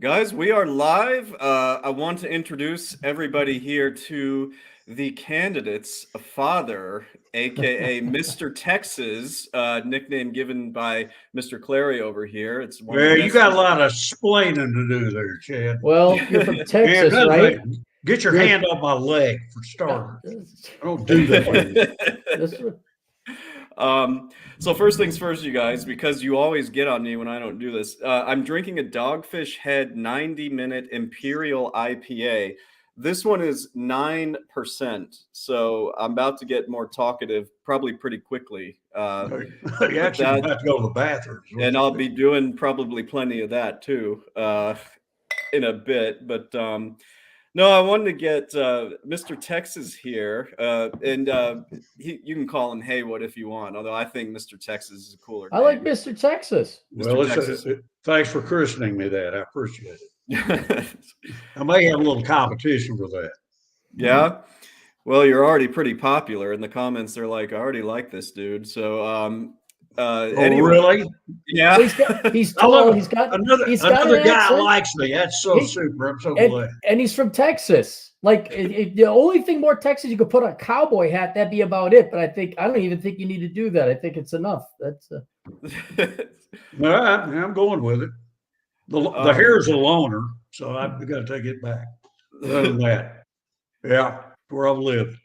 Guys, we are live. I want to introduce everybody here to the candidate's father, a.k.a. Mr. Texas, nickname given by Mr. Clarey over here. It's one of Yeah, the you best. got a lot of explaining to do there, Chad. Well, you're from And Texas, another right? thing, get your You're- hand off my leg for starters. This- I don't do that. this- So first things first, you guys, because you always get on me when I don't do this. I'm drinking a Dogfish Head 90-minute Imperial IPA. This one is 9%, so I'm about to get more talkative, probably pretty quickly. You actually have to go to the bathroom. And I'll be doing probably plenty of that too in a bit. But no, I wanted to get Mr. Texas here, and you can call him Haywood if you want. Although I think Mr. Texas is a cooler I like name. Mr. Texas. Well, thanks for christening me that. I appreciate it. I may have a little competition for that. Yeah. Well, you're already pretty popular in the comments. They're like, I already like this dude. So, anyway. Really? Yeah. He's tall. He's got another guy accent. likes me. That's so super. I'm so glad. And he's from Texas. Like the only thing more Texas, you could put on a cowboy hat. That'd be about it. But I don't even think you need to do that. I think it's enough. That's. All right, I'm going with it. The hair's a loner, so I've got to take it back. Other than that, yeah, where I've lived.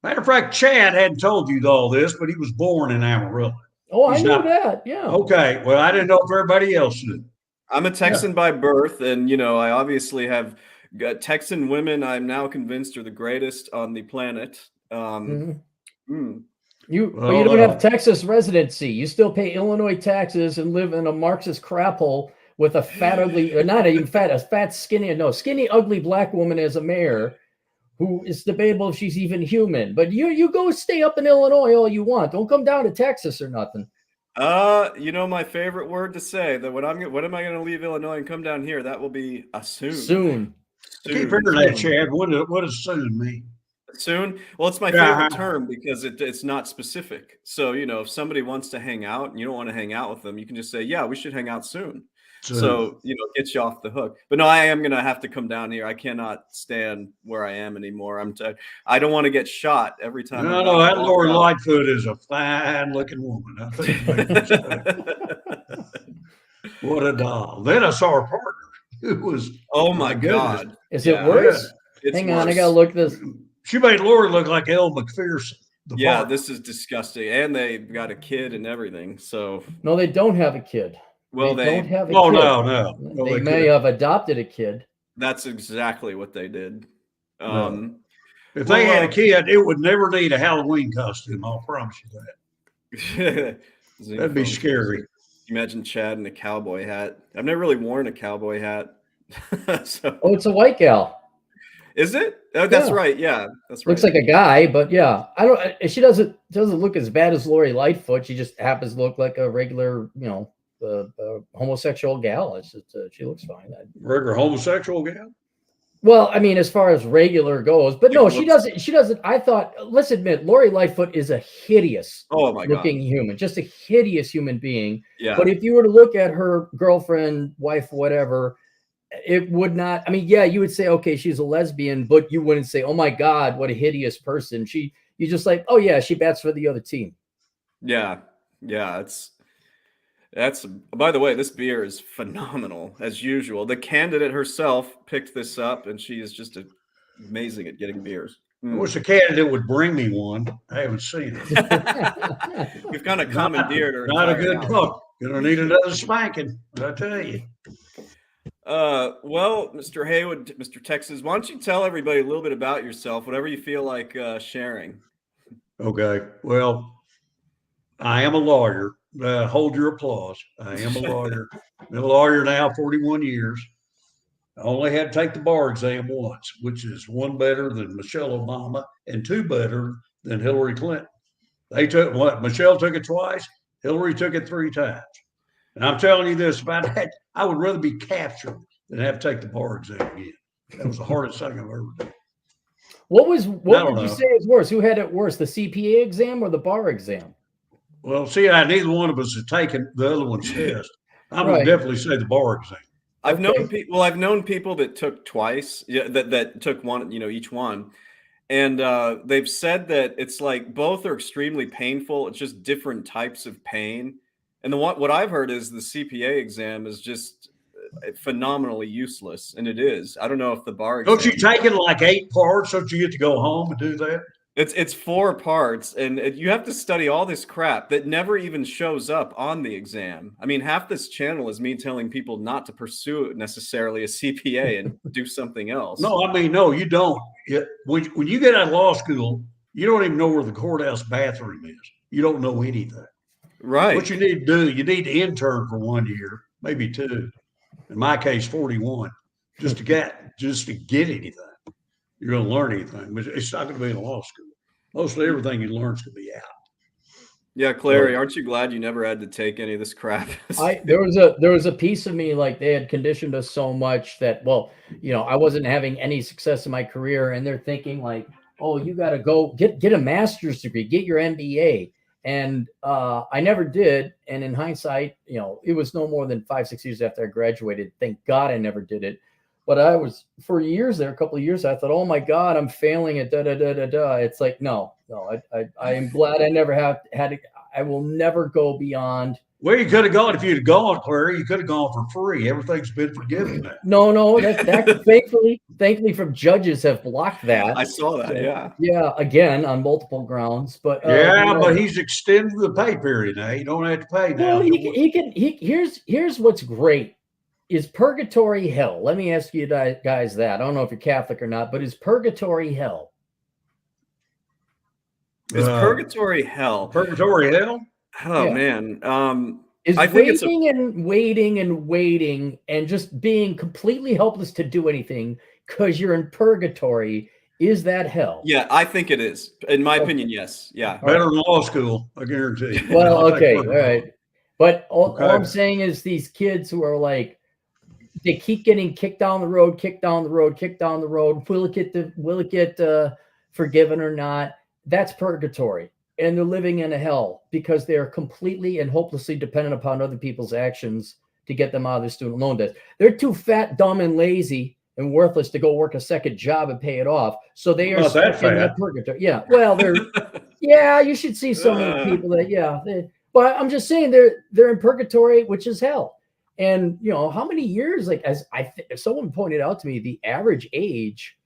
Matter of fact, Chad hadn't told you all this, but he was born in Amarillo. Oh, I knew that. Yeah. Okay. Well, I didn't know if everybody else knew. I'm a Texan by birth, and I obviously have got Texan women. I'm now convinced are the greatest on the planet. You don't have Texas residency. You still pay Illinois taxes and live in a Marxist crap hole with a fat, ugly, not even fat, a fat, skinny, ugly black woman as a mayor, who is debatable if she's even human. But you go stay up in Illinois all you want. Don't come down to Texas or nothing. My favorite word to say that when am I going to leave Illinois and come down here? That will be a soon. Soon. I keep hearing that, Chad. What does soon mean? Soon? Well, it's my favorite term because it's not specific. So, if somebody wants to hang out and you don't want to hang out with them, you can just say, yeah, we should hang out soon. So, it gets you off the hook. But no, I am going to have to come down here. I cannot stand where I am anymore. I don't want to get shot every time. No, that Lori Lightfoot is a fine-looking woman. I think what a doll. Then I saw her partner. It was. Oh, my God. Is it worse? Hang on, I got to look this. She made Lori look like Elle McPherson. Yeah, this is disgusting. And they've got a kid and everything. So. No, they don't have a kid. Well, they don't have a kid. No. They may have adopted a kid. That's exactly what they did. If they had a kid, it would never need a Halloween costume. I'll promise you that. That'd be scary. Imagine Chad in a cowboy hat. I've never really worn a cowboy hat. Oh, it's a white gal. Is it? Oh, that's right. Yeah, that's right. Looks like a guy, but yeah, she doesn't look as bad as Lori Lightfoot. She just happens to look like a regular, homosexual gal. It's just, she looks fine. Regular homosexual gal? Well, I mean, as far as regular goes, but no, she doesn't. She doesn't. I thought, let's admit, Lori Lightfoot is a hideous looking human, just a hideous human being. Yeah. But if you were to look at her girlfriend, wife, whatever, it would not. I mean, yeah, you would say, okay, she's a lesbian, but you wouldn't say, oh my God, what a hideous person. You just like, oh yeah, she bats for the other team. Yeah. That's by the way, this beer is phenomenal as usual. The candidate herself picked this up, and she is just amazing at getting beers. I wish the candidate would bring me one. I haven't seen it. We've kind of commandeered her. Not a good cook. Gonna need another spanking, I tell you. Well, Mr. Haywood, Mr. Texas, why don't you tell everybody a little bit about yourself, whatever you feel like sharing. Okay. Well, I am a lawyer. Hold your applause. I am a lawyer. Been a lawyer now 41 years. I only had to take the bar exam once, which is one better than Michelle Obama and two better than Hillary Clinton. Michelle took it twice. Hillary took it 3 times. And I'm telling you this about that. I would rather be captured than have to take the bar exam again. That was the hardest thing I've ever done. What would you say is worse? Who had it worse, the CPA exam or the bar exam? Well, see, neither one of us had taken the other one's test. I'm going to definitely say the bar exam. I've known people. Well, I've known people that took twice. Yeah, that took one. Each one, and they've said that it's like both are extremely painful. It's just different types of pain. And what I've heard is the CPA exam is just phenomenally useless, and it is. I don't know if the bar exam. Don't you take it like 8 parts? Don't you get to go home and do that? It's 4 parts, and you have to study all this crap that never even shows up on the exam. I mean, half this channel is me telling people not to pursue necessarily a CPA and do something else. No, I mean, no, you don't. When you get out of law school, you don't even know where the courthouse bathroom is. You don't know anything. Right. What you need to do, you need to intern for 1 year, maybe 2. In my case, 41, just to get anything. You're going to learn anything, but it's not going to be in law school. Mostly everything you learn is going to be out. Yeah, Clarey, aren't you glad you never had to take any of this crap? There was a piece of me, like, they had conditioned us so much that, well, I wasn't having any success in my career, and they're thinking like, oh, you got to go get a master's degree, get your MBA. And I never did. And in hindsight, it was no more than 5-6 years after I graduated. Thank God I never did it. But I was, for years there, a couple of years, I thought, oh my God, I'm failing at da-da-da-da-da. It's like, no, I am glad I never had to, I will never go beyond. Well, you could have gone, if you'd gone, Clarey, you could have gone for free. Everything's been forgiven now. No, that thankfully from judges have blocked that. I saw that, yeah. Yeah, again, on multiple grounds. But but he's extended the pay period now. You don't have to pay now. Well, here's what's great. Is purgatory hell? Let me ask you guys that. I don't know if you're Catholic or not, but is purgatory hell? Is purgatory hell? Purgatory hell? Oh, yeah. Man. I think waiting and waiting and just being completely helpless to do anything because you're in purgatory. Is that hell? Yeah, I think it is. In my opinion, yes. Yeah. Better than law school, I guarantee you. Well, okay, all right. But all I'm saying is these kids who are like, they keep getting kicked down the road. Will it get forgiven or not? That's purgatory. And they're living in a hell because they're completely and hopelessly dependent upon other people's actions to get them out of their student loan debt. They're too fat, dumb, and lazy and worthless to go work a second job and pay it off. So they are stuck in that purgatory. Yeah. Well, they're, you should see so many people that, but I'm just saying they're in purgatory, which is hell. And how many years, like, if someone pointed out to me, the average age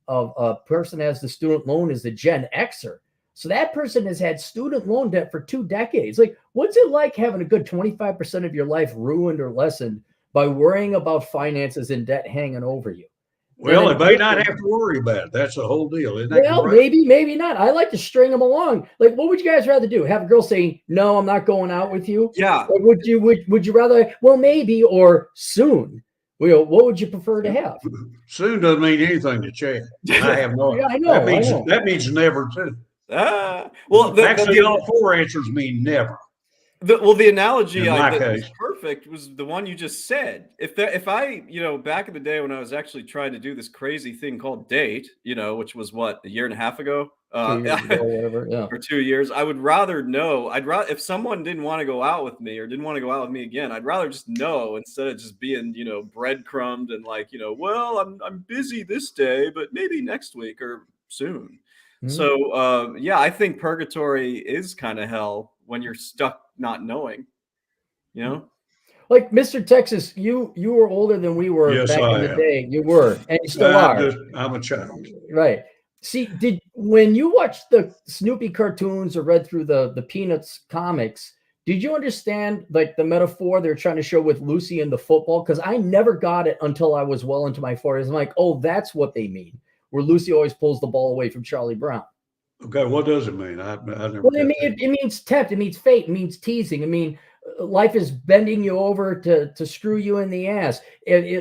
of a person that has the student loan is the Gen Xer. So that person has had student loan debt for 2 decades. Like, what's it like having a good 25% of your life ruined or lessened by worrying about finances and debt hanging over you? Well, they may not have to worry about it. That's the whole deal, isn't that correct? Maybe not. I like to string them along. Like, what would you guys rather do? Have a girl saying, "No, I'm not going out with you"? Yeah. Or would you rather? Well, maybe, or soon. What would you prefer to have? Soon doesn't mean anything to Chad. I have no. Yeah, I know. That means never too. Well, actually, all 4 answers mean never. The analogy that was perfect was the one you just said. If I, back in the day when I was actually trying to do this crazy thing called date, which was what, a year and a half ago, 2 years ago, whatever, yeah, or 2 years, I would rather know. If someone didn't want to go out with me or didn't want to go out with me again, I'd rather just know instead of just being, breadcrumbed and like, well, I'm busy this day, but maybe next week or soon. Mm-hmm. So, I think purgatory is kind of hell when you're stuck not knowing, Like Mr. Texas, you were older than we were back in the day. You were, and you still are. I'm a child. Right. See, when you watched the Snoopy cartoons or read through the Peanuts comics, did you understand like the metaphor they're trying to show with Lucy and the football? Because I never got it until I was well into my 40s. I'm like, oh, that's what they mean. Where Lucy always pulls the ball away from Charlie Brown. Okay, what does it mean? I never. Well, it means tempt. It means fate. It means teasing. I mean, life is bending you over to screw you in the ass.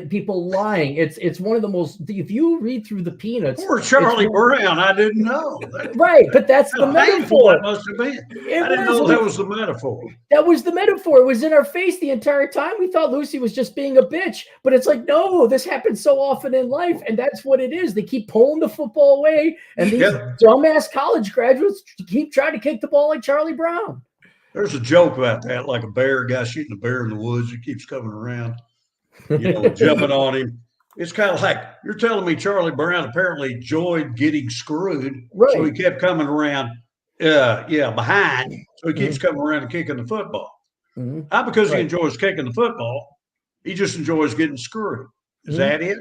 People lying. It's one of the most. If you read through the Peanuts, poor Charlie Brown. I didn't know. Right, but that's the metaphor. It must have been. I didn't know that was the metaphor. That was the metaphor. It was in our face the entire time. We thought Lucy was just being a bitch, but it's like, no, this happens so often in life, and that's what it is. They keep pulling the football away, and these dumbass college graduates keep trying to kick the ball like Charlie Brown. There's a joke about that, like a guy shooting a bear in the woods. It keeps coming around. jumping on him. It's kind of like you're telling me Charlie Brown apparently enjoyed getting screwed, Right. so he kept coming around, behind. So he keeps coming around and kicking the football. Not because he enjoys kicking the football, he just enjoys getting screwed. Is that it?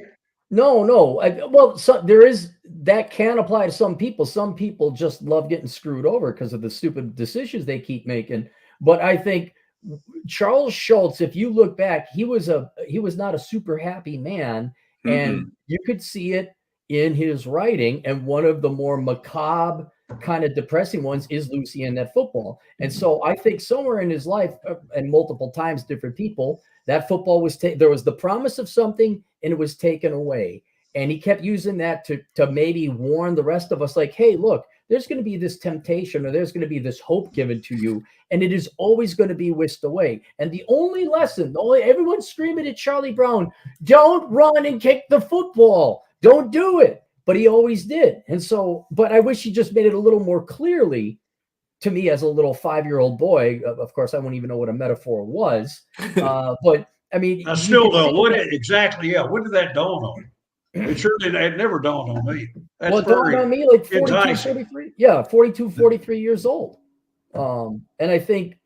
No. Well, there is that can apply to some people. Some people just love getting screwed over because of the stupid decisions they keep making. But I think Charles Schultz, if you look back, he was not a super happy man, and you could see it in his writing. And one of the more macabre, kind of depressing ones is Lucy and that football. And so I think somewhere in his life, and multiple times, different people, that football was there was the promise of something, and it was taken away. And he kept using that to maybe warn the rest of us, like, hey, look, there's going to be this temptation, or there's going to be this hope given to you, and it is always going to be whisked away. And the only lesson, everyone's screaming at Charlie Brown, don't run and kick the football. Don't do it. But he always did. And so, but I wish he just made it a little more clearly to me as a little 5-year-old boy. Of course, I wouldn't even know what a metaphor was. But I mean, I still don't. What exactly? Yeah. When did that dawn on you? It certainly had never dawned on me. That's well, it dawned on me like 42, 43. Yeah, 42, 43 years old. And I think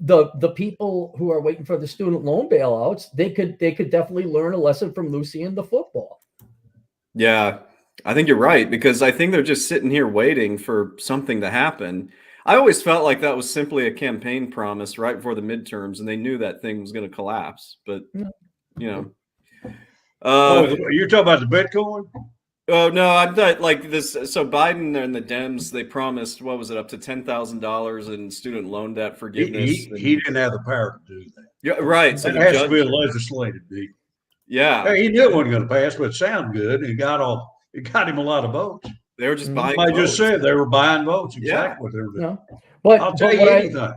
the people who are waiting for the student loan bailouts, they could definitely learn a lesson from Lucy and the football. Yeah, I think you're right, because I think they're just sitting here waiting for something to happen. I always felt like that was simply a campaign promise right before the midterms, and they knew that thing was going to collapse. But you're talking about the Bitcoin? Oh no, I'm not like this. So Biden and the Dems, they promised, what was it, up to $10,000 in student loan debt forgiveness. He didn't have the power to do that. Yeah, right. So it has to be a legislative deal. Yeah, he knew it wasn't going to pass, but it sounded good. And it got him a lot of votes. They were just buying. I just said they were buying votes. Exactly what they were doing. But I'll tell you anything.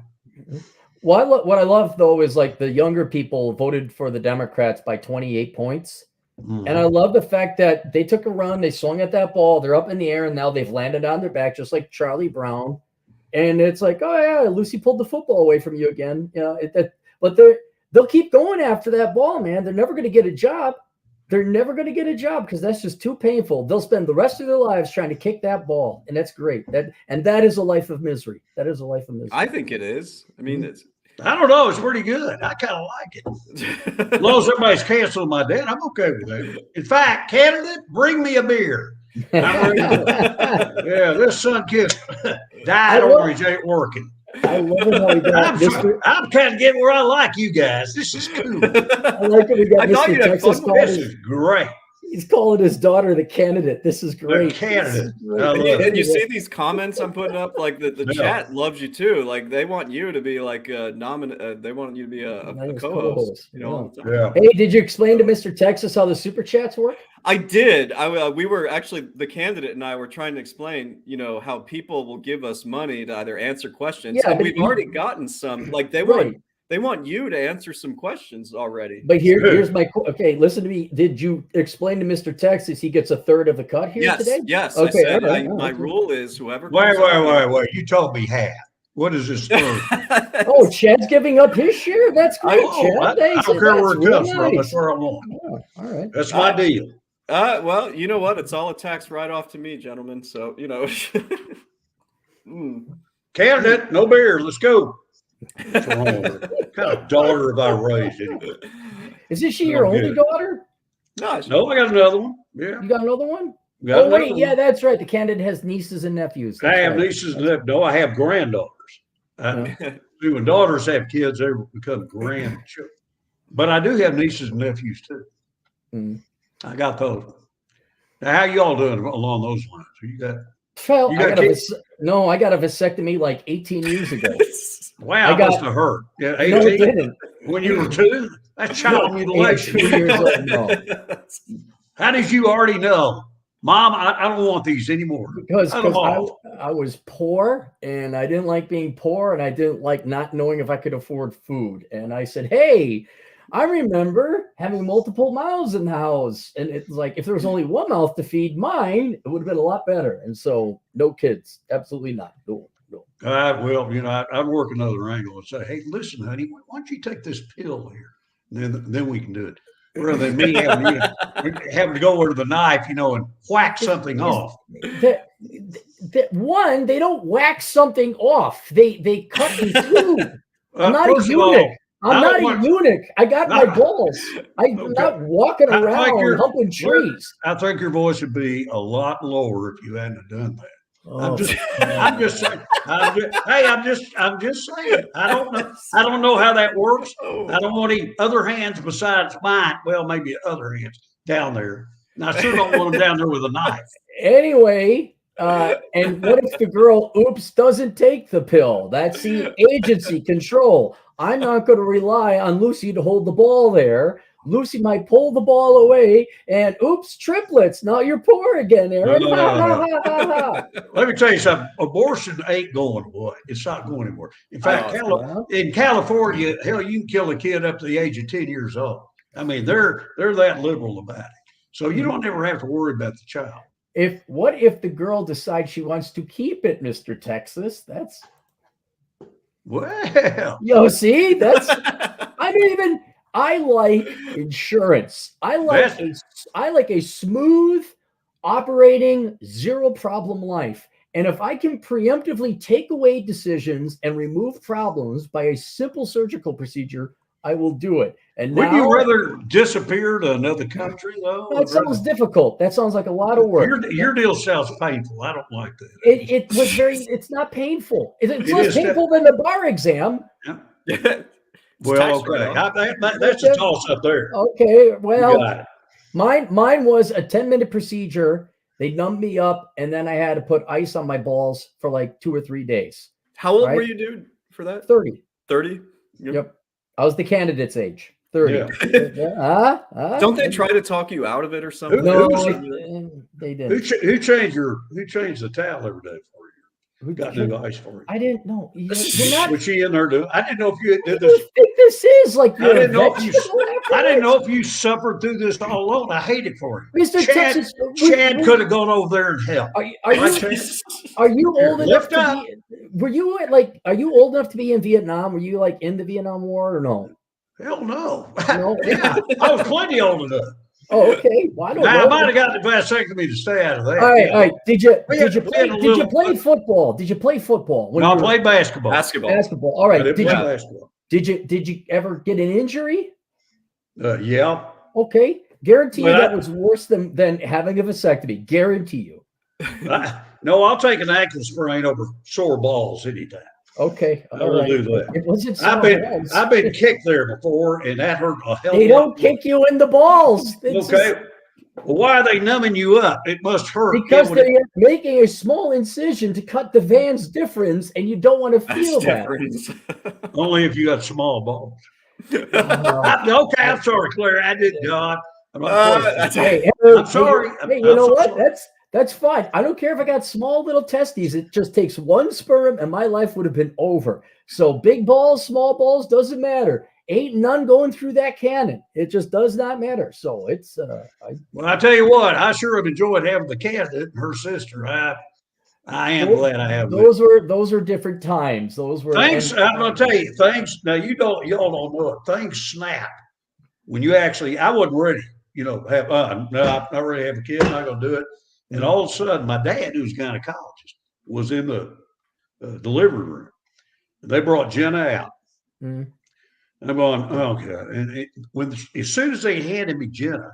What I love though is like the younger people voted for the Democrats by 28 points. And I love the fact that they took a run, they swung at that ball, they're up in the air, and now they've landed on their back, just like Charlie Brown. And it's like, oh yeah, Lucy pulled the football away from you again. But they'll keep going after that ball, man. They're never going to get a job. They're never going to get a job because that's just too painful. They'll spend the rest of their lives trying to kick that ball, and that's great. That is a life of misery. That is a life of misery. I think it is. I mean, I don't know. It's pretty good. I kind of like it. As long as everybody's canceling my debt, I'm okay with that. In fact, candidate, bring me a beer. Yeah, this sun kissed dyed orange ain't working. I love it how we got I'm kind of getting where I like you guys. This is cool. I like it. We got Mr. Texas. This is great. He's calling his daughter the candidate. This is great. The candidate. And you see these comments I'm putting up, like the chat loves you too. Like they want you to be like a they want you to be a co-host. Hey, did you explain to Mr. Texas how the super chats work? I did. We were actually, the candidate and I were trying to explain, how people will give us money to either answer questions. Yeah, and we've already gotten some. Like they want you to answer some questions already. But here's my listen to me. Did you explain to Mr. Texas he gets a third of the cut here today? Yes. Okay. I said, my rule is whoever. Wait. You told me half. What is this third? Oh, Chad's giving up his share. That's great, Chad. I don't care where it comes from. That's where I want. Oh, all right. That's my deal. Well, you know what? It's all a tax write-off to me, gentlemen. So, Candidate, no beer. Let's go. What's wrong with her? What kind of daughter have I raised anyway? Isn't she your only daughter? No, I got another one. Yeah. You got another one? Yeah, that's right. The candidate has nieces and nephews. I have nieces and nephews. No, I have granddaughters. When daughters have kids, they become grandchildren. But I do have nieces and nephews too. I got those. Now, how y'all doing along those lines? You got? I got a vasectomy like 18 years ago. Wow, that must have hurt. Yeah, 18. No, it didn't. When you were 2, that's child mutilation. 2 years old. No. How did you already know, Mom? I don't want these anymore. Because I was poor, and I didn't like being poor, and I didn't like not knowing if I could afford food. And I said, hey, I remember having multiple mouths in the house, and it's like if there was only one mouth to feed mine, it would have been a lot better. And so, no kids, absolutely not. No. I'd work another angle and say, "Hey, listen, honey, why don't you take this pill here? And then we can do it." rather than me having to go over to the knife, and whack something off. One, they don't whack something off. They cut in two. I'm not a eunuch. I'm not a eunuch. I got my balls. I'm not walking around humping trees. I think your voice would be a lot lower if you hadn't done that. Oh, I'm just saying. I'm just saying. I don't know how that works. I don't want any other hands besides mine. Well, maybe other hands down there. And I sure don't want them down there with a knife. Anyway, and what if the girl, doesn't take the pill? That's the agency control. I'm not going to rely on Lucy to hold the ball there. Lucy might pull the ball away, and triplets. Now you're poor again, Aaron. No. Let me tell you something. Abortion ain't going away. It's not going anywhere. In fact, in California, hell, you can kill a kid up to the age of 10 years old. I mean, they're that liberal about it. So you don't ever have to worry about the child. What if the girl decides she wants to keep it, Mr. Texas? That's see, that's I like insurance. I like a smooth operating, zero problem life. And if I can preemptively take away decisions and remove problems by a simple surgical procedure, I will do it. And would you rather disappear to another country, though? That sounds difficult. That sounds like a lot of work. Your deal sounds painful. I don't like that. It was it's not painful. It's less painful than the bar exam. Yeah. Well, okay. That's a toss up there. Okay. Well, mine was a 10-minute procedure. They numbed me up, and then I had to put ice on my balls for like 2 or 3 days. How old were you, dude, for that? 30. 30? Yep. I was the candidate's age. 30. Yeah. Don't they try to talk you out of it or something? No, they didn't. Who changed the towel every day for you? Who got new ice for you? I didn't know. You're not. Was she in there doing? I didn't know if you did this. This is like I didn't know if you suffered through this all alone. I hate it for you. Mr. Texas, Chad could have gone over there and helped. Are you old enough to be? Were you are you old enough to be in Vietnam? Were you in the Vietnam War or no? Hell no. No. Yeah, I was plenty old enough. Oh, okay. Well, I might have got the vasectomy to stay out of that. All right. Did you play football? Did you play football? No, I played basketball. Basketball. All right. Did basketball. Did you ever get an injury? Yeah. Okay. Guarantee you that was worse than having a vasectomy. Guarantee you. No, I'll take an ankle sprain over sore balls anytime. Okay, I will do that. It wasn't. I've been kicked there before, and that hurt a hell. They don't kick you in the balls. Okay. Well, why are they numbing you up? It must hurt. Because they're making a small incision to cut the Van's difference, and you don't want to feel that. Only if you got small balls. Okay, I'm sorry, Claire. I did not. I'm sorry. Hey, you know what? That's fine. I don't care if I got small little testes. It just takes one sperm and my life would have been over. So big balls, small balls, doesn't matter. Ain't none going through that cannon. It just does not matter. So it's well, I tell you what, I sure have enjoyed having the candidate and her sister. I am glad I have those were different times. Those were things. I'm gonna tell you, things now y'all don't know it. Things snap when you actually I wasn't ready, no, I'm not ready to have a kid, I'm not gonna do it. And all of a sudden, my dad, who's a gynecologist, was in the delivery room. They brought Jenna out. And I'm going, oh, God. And as soon as they handed me Jenna,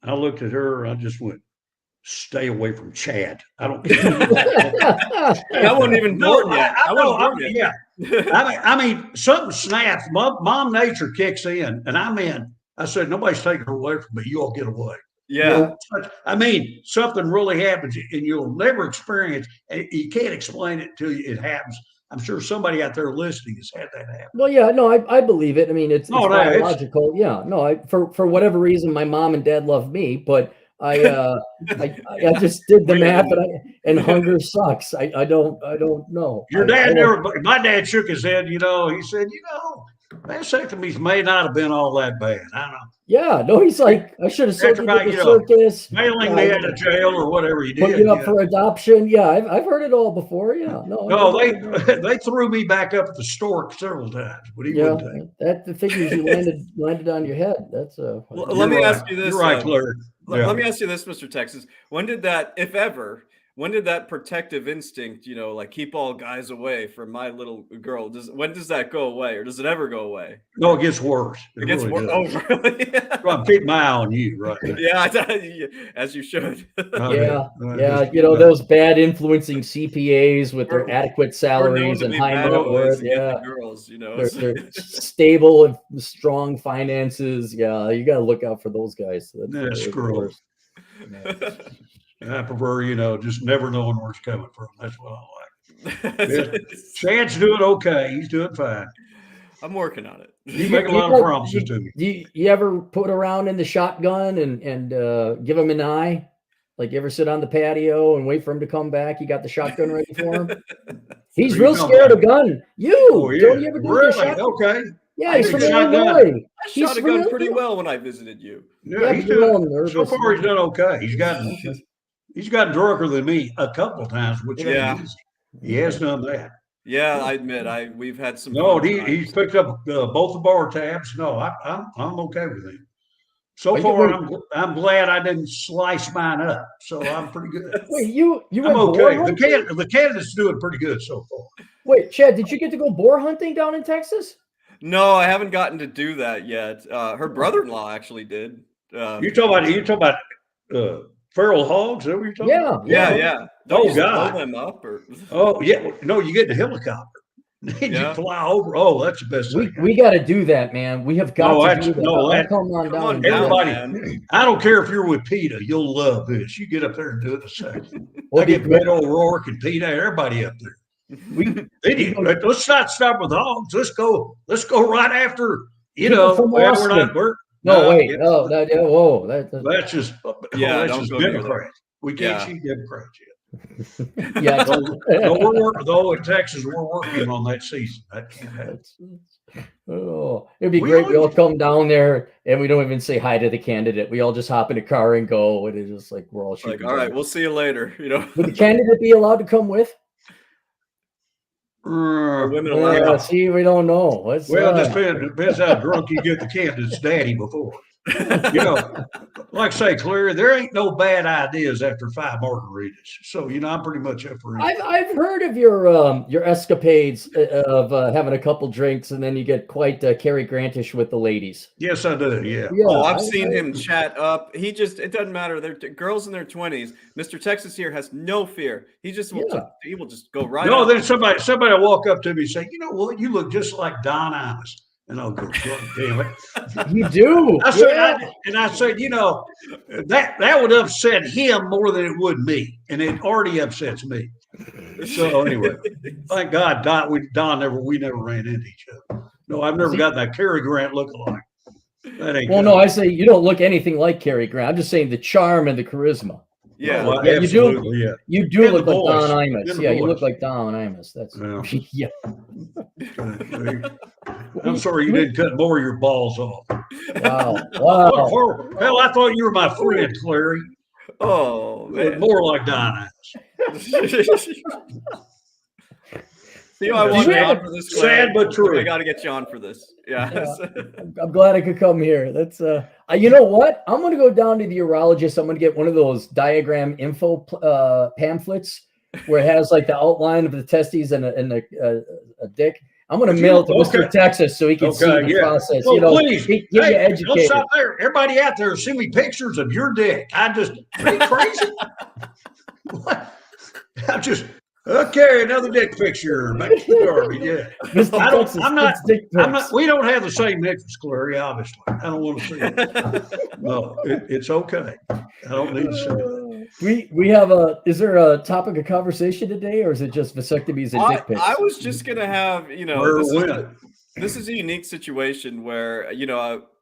I looked at her. I just went, stay away from Chad. I don't care. I wasn't even born yet. I mean, something snaps. Mom nature kicks in. And I'm in. I said, nobody's taking her away from me. You all get away. Yeah. I mean, something really happens and you'll never experience it. You can't explain it until it happens. I'm sure somebody out there listening has had that happen. Well, yeah, no, I believe it. I mean, it's biological. For whatever reason, my mom and dad love me, but I just did the math and hunger sucks. I don't know. Your dad my dad shook his head, he said, vasectomies may not have been all that bad. I don't know. Yeah, no, he's like, I should have sold you to the circus. Mailing me out of jail or whatever you did. Put you up for adoption. Yeah, I've heard it all before. Yeah, no, they threw me back up at the stork several times, but he wouldn't take. That the figures you landed on your head. That's let me ask you this. You're right, Clarey. Let me ask you this, Mr. Texas. When did that, if ever, when did that protective instinct, like keep all guys away from my little girl, when does that go away, or does it ever go away? No, it gets worse. It gets really worse. Oh, really? I'm keeping my eye on you, right? Yeah, as you should. Yeah. Those bad influencing CPAs with their adequate salaries and high net worth. Yeah, the girls, they're stable and strong finances. Yeah, you got to look out for those guys. That's screw. I prefer, just never knowing where it's coming from. That's what I like. Chad's doing okay. He's doing fine. I'm working on it. He's making a lot of promises to me. Do you ever put around in the shotgun and give him an eye? Like, you ever sit on the patio and wait for him to come back? You got the shotgun ready for him? He's real scared of gun. Don't you ever do really? Okay. Yeah, he's from Illinois. I shot a gun pretty well when I visited you. Yeah, he's doing. So far, he's done okay. He's gotten drunker than me a couple of times, which he has done that. Yeah, I admit we've had some. No, he's picked up both the bar tabs. No, I'm okay with him. So far, I'm glad I didn't slice mine up. So I'm pretty good. Wait, you I'm okay. The candidate's doing pretty good so far. Wait, Chad, did you get to go boar hunting down in Texas? No, I haven't gotten to do that yet. Her brother-in-law actually did. You talking about feral hogs? Is that what you're talking about? Yeah. Don't God. Blow them up or... Oh, yeah. No, you get the helicopter. You fly over. Oh, that's the best thing. We got to do that, man. We have got to do that. No, come on down. Everybody, I don't care if you're with PETA. You'll love this. You get up there and do it in a second. I get Beto O'Rourke and PETA, everybody up there. Let's not stop with hogs. Let's go right after, we're not work. No, wait. No, whoa. That's just Democrats. We can't shoot Democrats yet. Yeah. Though in Texas, we're working on that season. That can't happen. It'd be great. We all come down there and we don't even say hi to the candidate. We all just hop in a car and go. And it's just like we're all shooting. Like, all right, we'll see you later. Would the candidate be allowed to come with? Women allowed. See, we don't know. It depends how drunk you get the candidate's daddy before. Like I say, Clarey, there ain't no bad ideas after 5 margaritas. So, I'm pretty much up for it. I've heard of your escapades of having a couple drinks and then you get quite Cary Grantish with the ladies. Yes, I do. Yeah. Oh, I've seen him chat up. It doesn't matter. They're girls in their 20s. Mr. Texas here has no fear. He will just go right. No, then somebody will walk up to me and say, you know what? You look just like Don Imus. And I'll go, damn it. You do. I said, that would upset him more than it would me. And it already upsets me. So anyway, thank God we never ran into each other. No, I've never gotten that Cary Grant lookalike. That ain't no, I say you don't look anything like Cary Grant. I'm just saying the charm and the charisma. Yeah, you do. You do look like Don Imus. Yeah, you look like Don Imus. That's yeah. I'm sorry you didn't cut more of your balls off. Wow. Hell, I thought you were my friend, Clarey. Oh, man. More like Don Imus. I want you on for this. Sad but true. I got to get you on for this. Yeah. I'm glad I could come here. That's you know what? I'm going to go down to the urologist. I'm going to get one of those diagram info pamphlets where it has like the outline of the testes and a dick. I'm going to mail it to Mr. Texas so he can see the process. Well, please, get you educated. Don't stop there. Everybody out there, send me pictures of your dick. Are you crazy? What? Okay, another dick picture. Back to the garbage. Yeah. I'm not. We don't have the same interest, Clarey. Obviously, I don't want to see it. No, it's okay. I don't need to see it. We have is there a topic of conversation today, or is it just vasectomies and dick pics? I was just gonna have This is a unique situation where,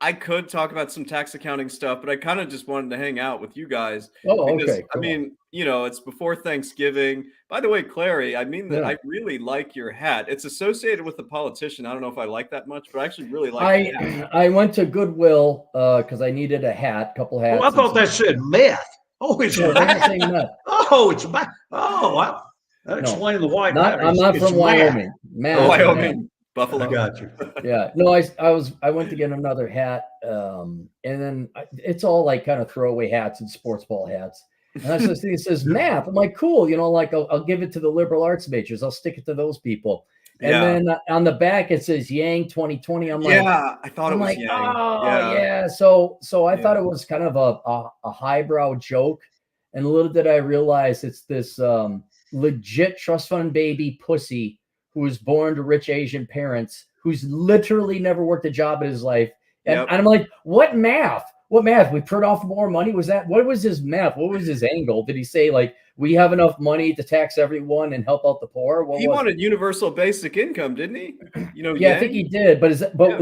I could talk about some tax accounting stuff, but I kind of just wanted to hang out with you guys Oh, because, okay, cool. it's before Thanksgiving. By the way, Clary, I mean that Yeah. I really like your hat. It's associated with a politician. I don't know if I like that much, but I actually really like the hat. I went to Goodwill because I needed a hat, couple hats. Oh, I thought that said meth. Oh, it's no, it doesn't say meth. meth. Oh, it's meth. Oh, wow. That explains the white matter. I'm not from Wyoming. Wyoming, I Buffalo. got you. Yeah. No, I went to get another hat, and then it's all like kind of throwaway hats and sports ball hats. And I was just thinking, it says math. I'm like, cool. Like I'll give it to the liberal arts majors. I'll stick it to those people. And then on the back it says Yang 2020. I'm like, I thought it was Yang. Oh yeah. So I thought it was kind of a highbrow joke, and little did I realize it's this legit trust fund baby pussy who was born to rich Asian parents, who's literally never worked a job in his life. And I'm like, what math? What math? We print off more money? What was his math? What was his angle? Did he say like we have enough money to tax everyone and help out the poor? He wanted universal basic income, didn't he? Yeah, Yang? I think he did. But is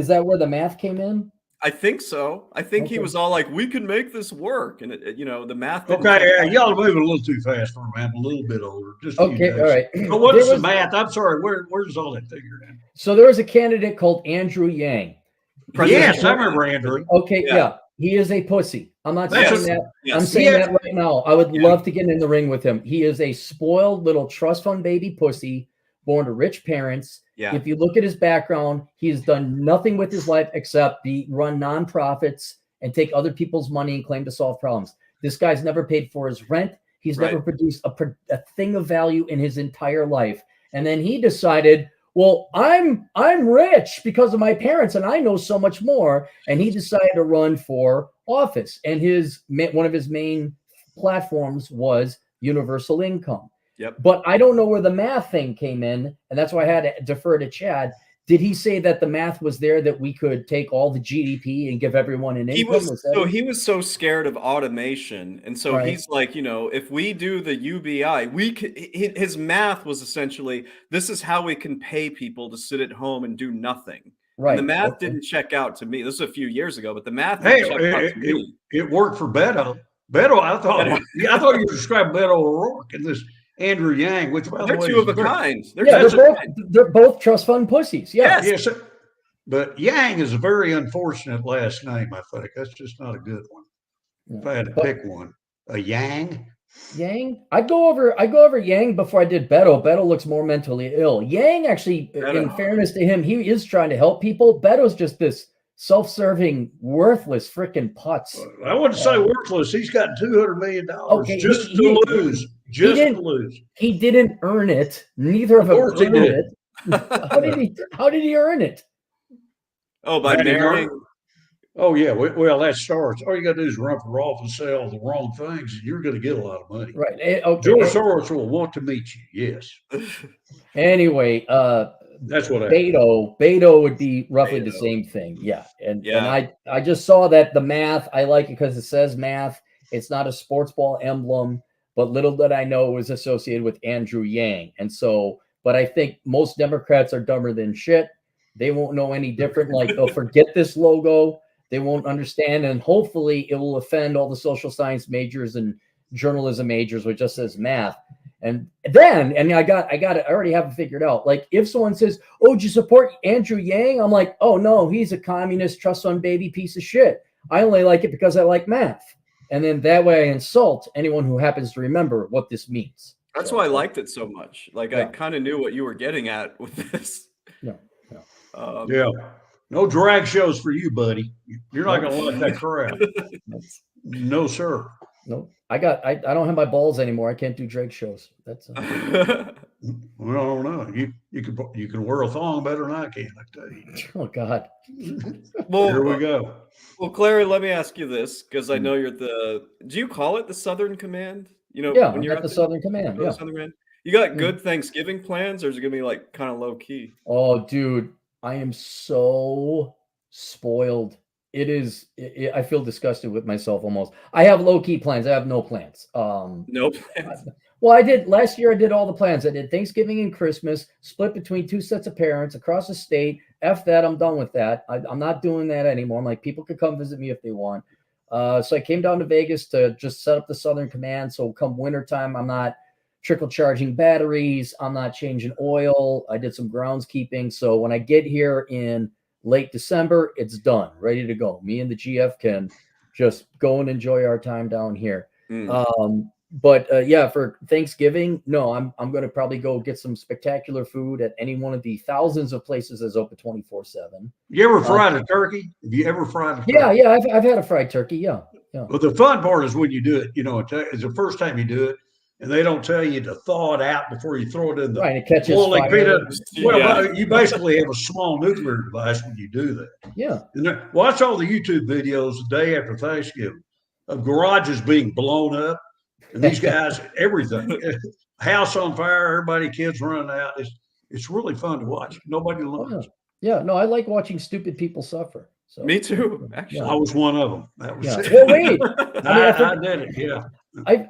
that where the math came in? I think so. I think he was all like, "We can make this work," and the math. Okay, y'all are moving a little too fast for me. I'm a little bit older. Just okay, all right. But what is the math? I'm sorry. Where's all that figured in? So there was a candidate called Andrew Yang. Yes, I remember Andrew. Okay, yeah. He is a pussy. I'm not saying that. I'm saying that right now. I would love to get in the ring with him. He is a spoiled little trust fund baby pussy, born to rich parents. Yeah. If you look at his background, he has done nothing with his life except run nonprofits and take other people's money and claim to solve problems. This guy's never paid for his rent. He's never produced a thing of value in his entire life. And then he decided, well, I'm rich because of my parents and I know so much more. And he decided to run for office. And one of his main platforms was universal income. Yep. But I don't know where the math thing came in. And that's why I had to defer to Chad. Did he say that the math was there that we could take all the GDP and give everyone an income? He was so scared of automation. And so he's like, if we do the UBI, his math was essentially, this is how we can pay people to sit at home and do nothing. Right. And the math didn't check out to me. This was a few years ago, but the math didn't check out to me. It worked for Beto. Beto, I thought you described Beto O'Rourke in this Andrew Yang, which by the way, they're two of a kind. They're both trust fund pussies. Yeah. Yes. But Yang is a very unfortunate last name, I think. That's just not a good one. If I had to pick one. A Yang? Yang? I'd go over Yang before I did Beto. Beto looks more mentally ill. Yang actually, in fairness to him, he is trying to help people. Beto's just this self-serving, worthless freaking putz. I wouldn't say worthless. He's got $200 million just to lose. He didn't earn it. Neither of them earned it. How did he earn it? Oh, by marrying. Oh yeah. Well, that starts. All you got to do is run for office, say all the wrong things, and you're going to get a lot of money. Right. George Soros will want to meet you. Yes. Anyway, that's what Beto would be roughly the same thing. Yeah. And I just saw that the math, I like it because it says math. It's not a sports ball emblem, but little did I know it was associated with Andrew Yang. And so, but I think most Democrats are dumber than shit. They won't know any different. Like they'll forget this logo. They won't understand. And hopefully it will offend all the social science majors and journalism majors, which just says math. And then, I got it. I already have it figured out. Like if someone says, oh, do you support Andrew Yang? I'm like, oh no, he's a communist trust fund baby piece of shit. I only like it because I like math. And then that way I insult anyone who happens to remember what this means. That's why I liked it so much. Like I kind of knew what you were getting at with this. Yeah. No drag shows for you, buddy. You're not going to like that crap. No, sir. No, I don't have my balls anymore. I can't do drag shows. That's well, I don't know. You can wear a thong better than I can, I tell you. Oh God. Well, here we go. Well, Clary, let me ask you this, because I know you're do you call it the Southern Command? When you're at the Southern Command. Yeah. Southern Command. You got good Thanksgiving plans, or is it gonna be like kind of low key? Oh, dude, I am so spoiled. I feel disgusted with myself almost. I have low key plans. I have no plans. No plans. Well, last year I did all the plans. I did Thanksgiving and Christmas, split between two sets of parents across the state, F that. I'm done with that. I'm not doing that anymore. I'm like, people could come visit me if they want. So I came down to Vegas to just set up the Southern Command. So come wintertime, I'm not trickle charging batteries. I'm not changing oil. I did some groundskeeping. So when I get here in late December, it's done, ready to go. Me and the GF can just go and enjoy our time down here. But yeah, for Thanksgiving, no, I'm going to probably go get some spectacular food at any one of the thousands of places that's open 24/7. You ever fried a turkey? Have you ever fried a turkey? Yeah, I've had a fried turkey. Yeah. Well, the fun part is when you do it. It's the first time you do it, and they don't tell you to thaw it out before you throw it in the right. It catches boiling fire. Well, you basically have a small nuclear device when you do that. Yeah. And watch all the YouTube videos the day after Thanksgiving of garages being blown up. And these guys, everything, house on fire, everybody, kids running out. It's really fun to watch. Nobody learns. Yeah, no, I like watching stupid people suffer. So me too. Actually, I was one of them. That was Well, wait, I did it. Yeah,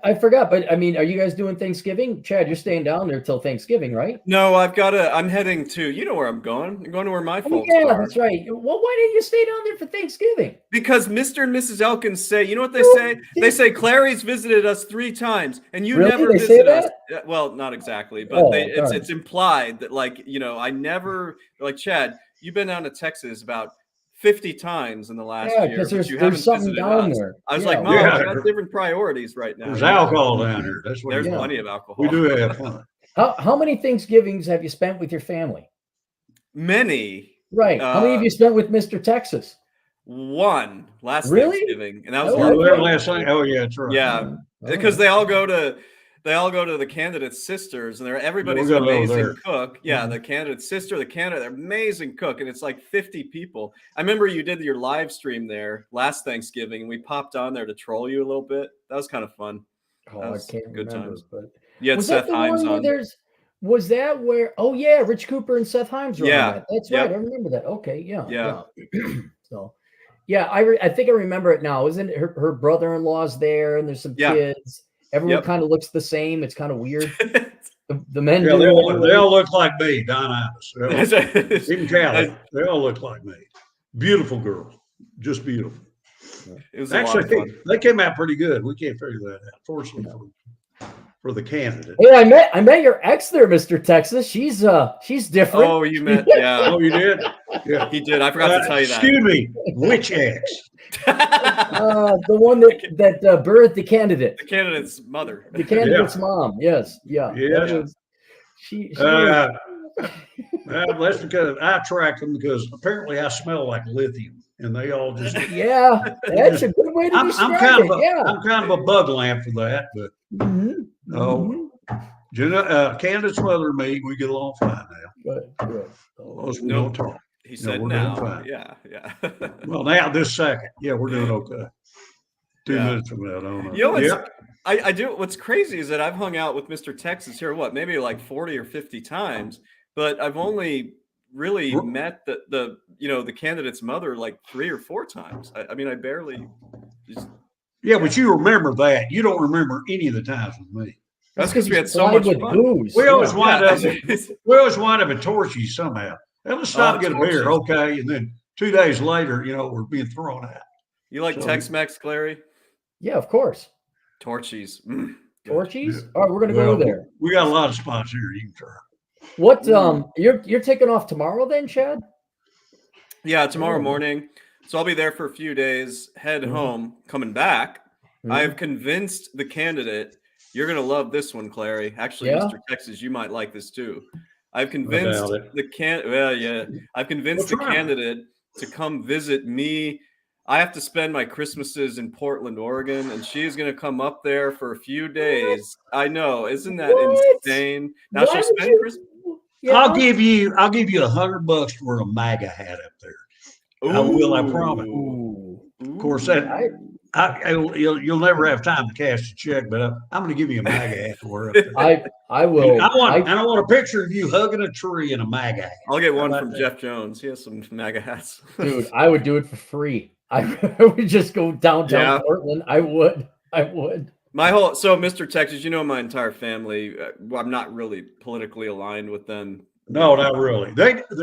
I forgot. But I mean, are you guys doing Thanksgiving? Chad, you're staying down there till Thanksgiving, right? No, I'm heading to. You know where I'm going. I'm going to where my folks are. That's right. Well, why didn't you stay down there for Thanksgiving? Because Mr. and Mrs. Elkins say, you know what they say? They say Clarey's visited us 3 times, and you never visit us. Well, not exactly, but it's implied that, like, I never, like, Chad, you've been down to Texas about 50 times in the last year, but you haven't visited us. There. I was like, Mom, I got different priorities right now. There's alcohol down here. There's plenty of alcohol. We do have fun. How many Thanksgivings have you spent with your family? Many. Right. How many have you spent with Mr. Texas? One last Thanksgiving, and that was last thing. Oh yeah, that's right. Yeah, because they all go to the candidate's sisters, and everybody's an amazing cook. Yeah, the candidate's sister, they're amazing cook, and it's like 50 people. I remember you did your live stream there last Thanksgiving, and we popped on there to troll you a little bit. That was kind of fun. I can't good remember, times. But you had Seth Himes on. Was that where? Oh yeah, Rich Cooper and Seth Himes were on that. That's right. I remember that. Okay, yeah. So. Yeah, I think I remember it now. Isn't it her brother-in-law's there, and there's some kids. Everyone kind of looks the same. It's kind of weird. The men they all look like me, Don Imus. Even Callie. They all look like me. Beautiful girl. Just beautiful. It was actually they came out pretty good. We can't figure that out, fortunately for the candidate. Hey, I met your ex there, Mr. Texas. She's different. Oh, you met? Yeah. Oh, you did? Yeah, he did. I forgot to tell you that. Excuse me. Which ex? The one that birthed the candidate. The candidate's mother. The candidate's mom. Yes. Yeah. Yeah. She that's because I tracked them because apparently I smell like lithium, and they all just that's a good way to describe it. I'm kind of a bug lamp for that, but candidate's mother and me, we get along fine now. Good. We don't talk. He said now. Yeah. Well, now this second, we're doing okay. 2 minutes from now, I don't know. You know I do. What's crazy is that I've hung out with Mr. Texas here, maybe like 40 or 50 times, but I've only really met the candidate's mother like 3 or 4 times. I mean, I barely. But you remember that. You don't remember any of the times with me. That's because we had so much fun. We always wind up at Torchy's somehow. Let's stop and get a beer, okay? And then 2 days later, we're being thrown out. You like Tex-Mex, Clarey? Yeah, of course. Torchy's. Torchy's? All right, we're gonna go there. We got a lot of spots here. You can try. What? You're taking off tomorrow then, Chad? Yeah, tomorrow morning. So I'll be there for a few days. Head home. Coming back, I've convinced the candidate. You're gonna love this one, Clarey. Actually, Mr. Texas, you might like this too. I've convinced I've convinced the candidate to come visit me. I have to spend my Christmases in Portland, Oregon, and she's going to come up there for a few days. I know, isn't that insane? Now she'll spend Christmas. I'll give you $100 to wear a MAGA hat up there. I will. I promise. Of course, you'll never have time to cash a check, but I'm going to give you a MAGA hat to wear up there. I will. I want a picture of you hugging a tree in a MAGA hat. I'll get one from Jeff Jones. He has some MAGA hats. Dude, I would do it for free. I would just go downtown Portland. I would. So Mr. Texas, my entire family, I'm not really politically aligned with them No, not really.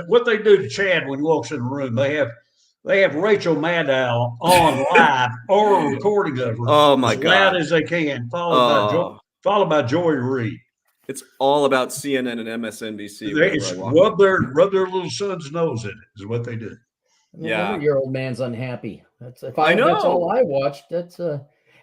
What they do to Chad when he walks in the room, they have Rachel Maddow on live or a recording of her Oh my as God. loud as they can, followed by Joy Reid. It's all about CNN and MSNBC. They rub their little son's nose in it is what they do. No Yeah. wonder your old man's unhappy. That's that's know. all I watched.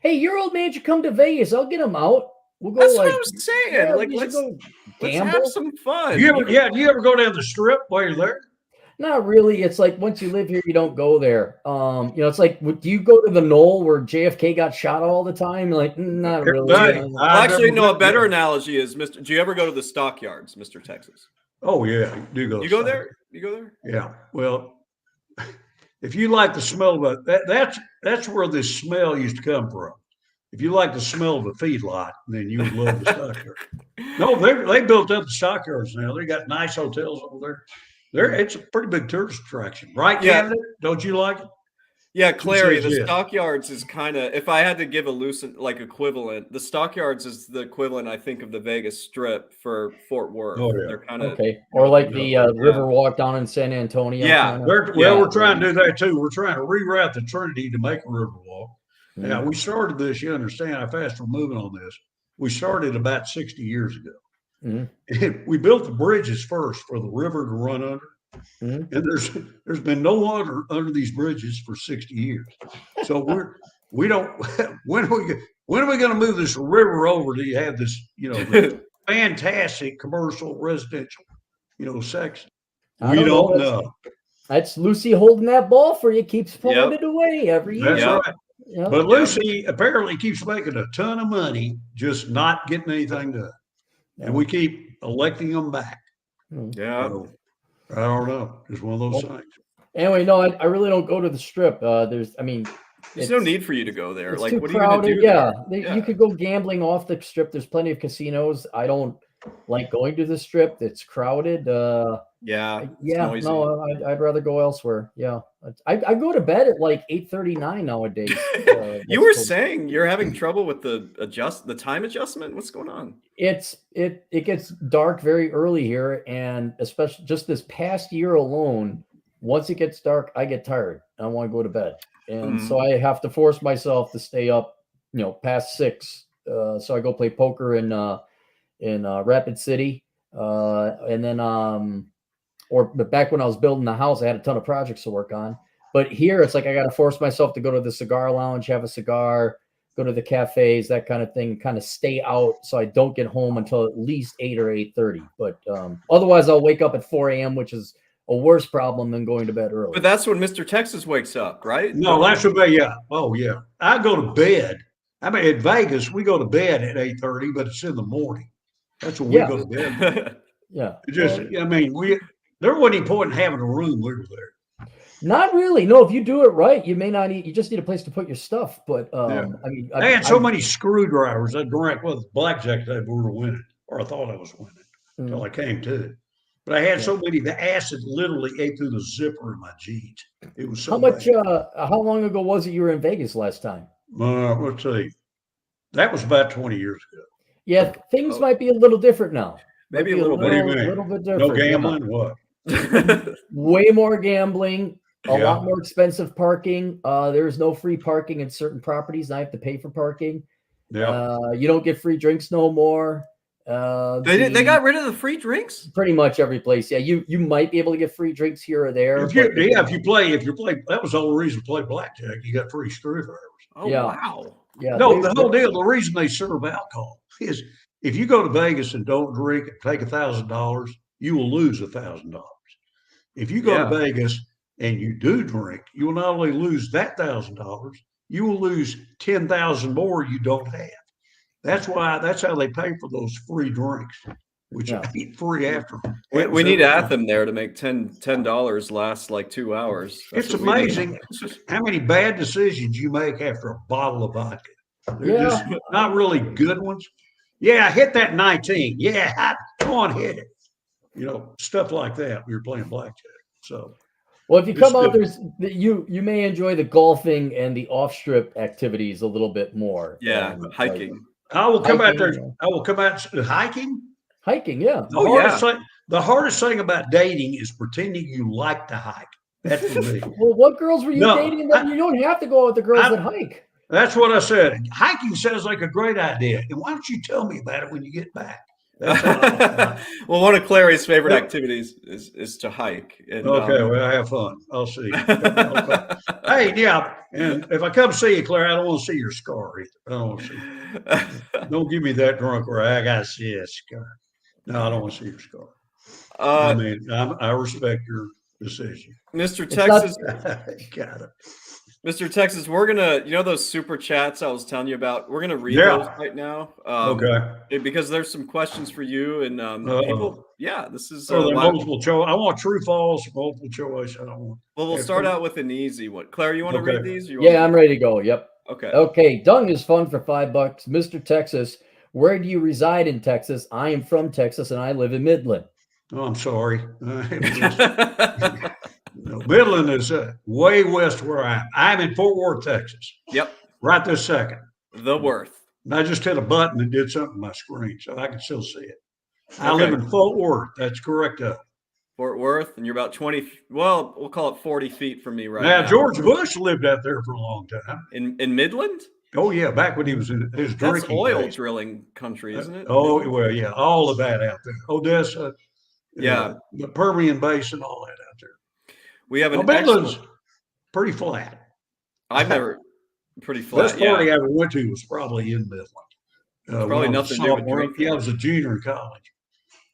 Hey, your old man should come to Vegas. I'll get him out. We'll go. That's what I was saying. Yeah, like, we should go Let's have some fun. Do you ever go down the strip while you're there? Not really. It's like once you live here, you don't go there. It's like, do you go to the Knoll where JFK got shot all the time? Like, not really. Well, actually, no. A better analogy is, do you ever go to the stockyards, Mr. Texas? Oh yeah, you go. You go there? You go there? Yeah. Well, if you like the smell of that's where this smell used to come from. If you like the smell of a feedlot, then you would love the stockyard. No, they built up the stockyards now. They got nice hotels over there. It's a pretty big tourist attraction, right? Yeah. Canada? Don't you like it? Yeah, Clarey, the stockyards is kind of, if I had to give a loose equivalent, the stockyards is the equivalent, I think, of the Vegas Strip for Fort Worth. Oh, yeah. They're kind of or like the Riverwalk down in San Antonio. Yeah. We're trying to do that too. We're trying to reroute the Trinity to make a Riverwalk. Mm-hmm. Now, we started this, you understand how fast we're moving on this. We started about 60 years ago. Mm-hmm. And we built the bridges first for the river to run under. Mm-hmm. And there's been no water under these bridges for 60 years. So we don't when are we going to move this river over to have this, this fantastic commercial residential, section? We don't know. That's Lucy holding that ball for you, keeps pulling it away every year. That's right. Yep. But Lucy apparently keeps making a ton of money, just not getting anything done. And we keep electing them back. Yeah. So, I don't know. It's one of those things. Anyway, no, I really don't go to the strip. There's no need for you to go there. Like, too what are you going to do? Yeah. You could go gambling off the strip. There's plenty of casinos. I don't like going to the strip. It's crowded. Noisy. No, I'd rather go elsewhere. Yeah. I go to bed at like 8:39 nowadays. You were saying you're having trouble with the time adjustment. What's going on? It gets dark very early here, and especially just this past year alone, once it gets dark, I get tired. I want to go to bed. And so I have to force myself to stay up, past 6. So I go play poker in Rapid City. And then but back when I was building the house, I had a ton of projects to work on. But here it's like I got to force myself to go to the cigar lounge, have a cigar, go to the cafes, that kind of thing, kind of stay out so I don't get home until at least 8 or 8:30. But otherwise I'll wake up at 4 a.m., which is a worse problem than going to bed early. But that's when Mr. Texas wakes up, right? No, that's what Oh, yeah. I go to bed. I mean, at Vegas, we go to bed at 8:30, but it's in the morning. That's when we go to bed. Yeah. There wasn't any point in having a room we were there. Not really. No, if you do it right, you may not need. You just need a place to put your stuff. But I had so many screwdrivers. I drank with blackjack that we were winning, or I thought I was winning until I came to it. But I had so many. The acid literally ate through the zipper of my jeans. It was so bad. How long ago was it you were in Vegas last time? Let's see. That was about 20 years ago. Yeah, things might be a little different now. Maybe a little bit different. No gambling. What? Way more gambling. A lot more expensive parking. There is no free parking in certain properties. I have to pay for parking. Yeah. You don't get free drinks no more. They got rid of the free drinks? Pretty much every place. Yeah, you might be able to get free drinks here or there. If you play, that was the whole reason to play blackjack. You got free screwdrivers. Oh wow. Yeah. No, the whole deal. The reason they serve alcohol is if you go to Vegas and don't drink and take $1,000, you will lose $1,000. If you go to Vegas and you do drink, you will not only lose that $1,000, you will lose 10,000 more you don't have. That's how they pay for those free drinks, which ain't free after. We need Atham there to make $10 last like 2 hours. It's amazing how many bad decisions you make after a bottle of vodka. They're just not really good ones. Yeah, hit that 19. Yeah, go on, hit it. Stuff like that. We were playing blackjack. So, well, if you come out, you may enjoy the golfing and the off-strip activities a little bit more. Yeah, hiking. I will come out there. I will come out hiking. Hiking, yeah. The the hardest thing about dating is pretending you like to hike. That's for me. Well, what girls were you dating? You don't have to go with the girls that hike. That's what I said. Hiking sounds like a great idea. And why don't you tell me about it when you get back? That's well, one of Clarey's favorite activities is to hike. And, okay, well, have fun. I'll see. Hey, yeah, and if I come see you, Clarey, I don't want to see your scar either. I don't want to see. Don't give me that drunk where I got to see a scar. No, I don't want to see your scar. I mean, I respect your decision, Mr. Texas. Got it. Mr. Texas, we're gonna, those super chats I was telling you about. We're gonna read those right now. Okay. Because there's some questions for you and people. Yeah, this is multiple choice. I want true, false, multiple choice. I don't want. Well, we'll start out with an easy one. Clarey, you want to read these? Yeah, I'm ready to go. Yep. Okay. Okay. Dung is fun for $5. Mr. Texas, where do you reside in Texas? I am from Texas and I live in Midland. Oh, I'm sorry. Midland is way west where I'm in Fort Worth, Texas. Yep. Right this second. The Worth. And I just hit a button and did something on my screen, so I can still see it. I live in Fort Worth. That's correct. Fort Worth, and you're about 20. Well, we'll call it 40 feet from me right now. George Bush lived out there for a long time. In Midland? Oh yeah, back when he was in his drinking. That's oil days. Drilling country, isn't it? Oh well, yeah, all of that out there. Odessa. Yeah. The Permian Basin, all that out there. We have an Midland's pretty flat. I've never pretty flat. Best party I ever went to was probably in Midland. Probably nothing to do with drinking. Yeah, I was a junior in college,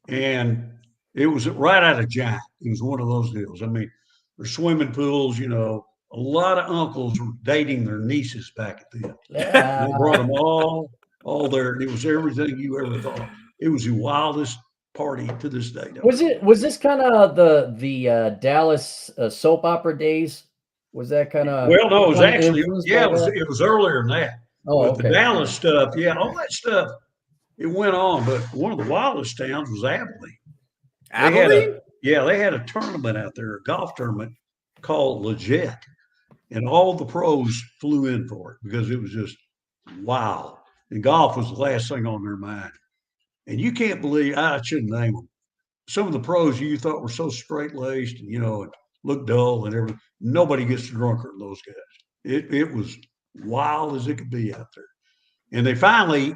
and it was right out of Giant. It was one of those deals. I mean, there's swimming pools. A lot of uncles were dating their nieces back at then. Yeah. They brought them all there, and it was everything you ever thought. It was the wildest party to this day. Was this kind of the Dallas soap opera days? Was that kind of? Well, no, it was actually it was earlier than that. Oh, but okay. The Dallas stuff, all that stuff, it went on. But one of the wildest towns was Abilene. Abilene? They had a tournament out there, a golf tournament called Legit, and all the pros flew in for it because it was just wild. And golf was the last thing on their mind. And you can't believe, I shouldn't name them. Some of the pros you thought were so straight-laced and, and looked dull and everything. Nobody gets drunker than those guys. It was wild as it could be out there. And they finally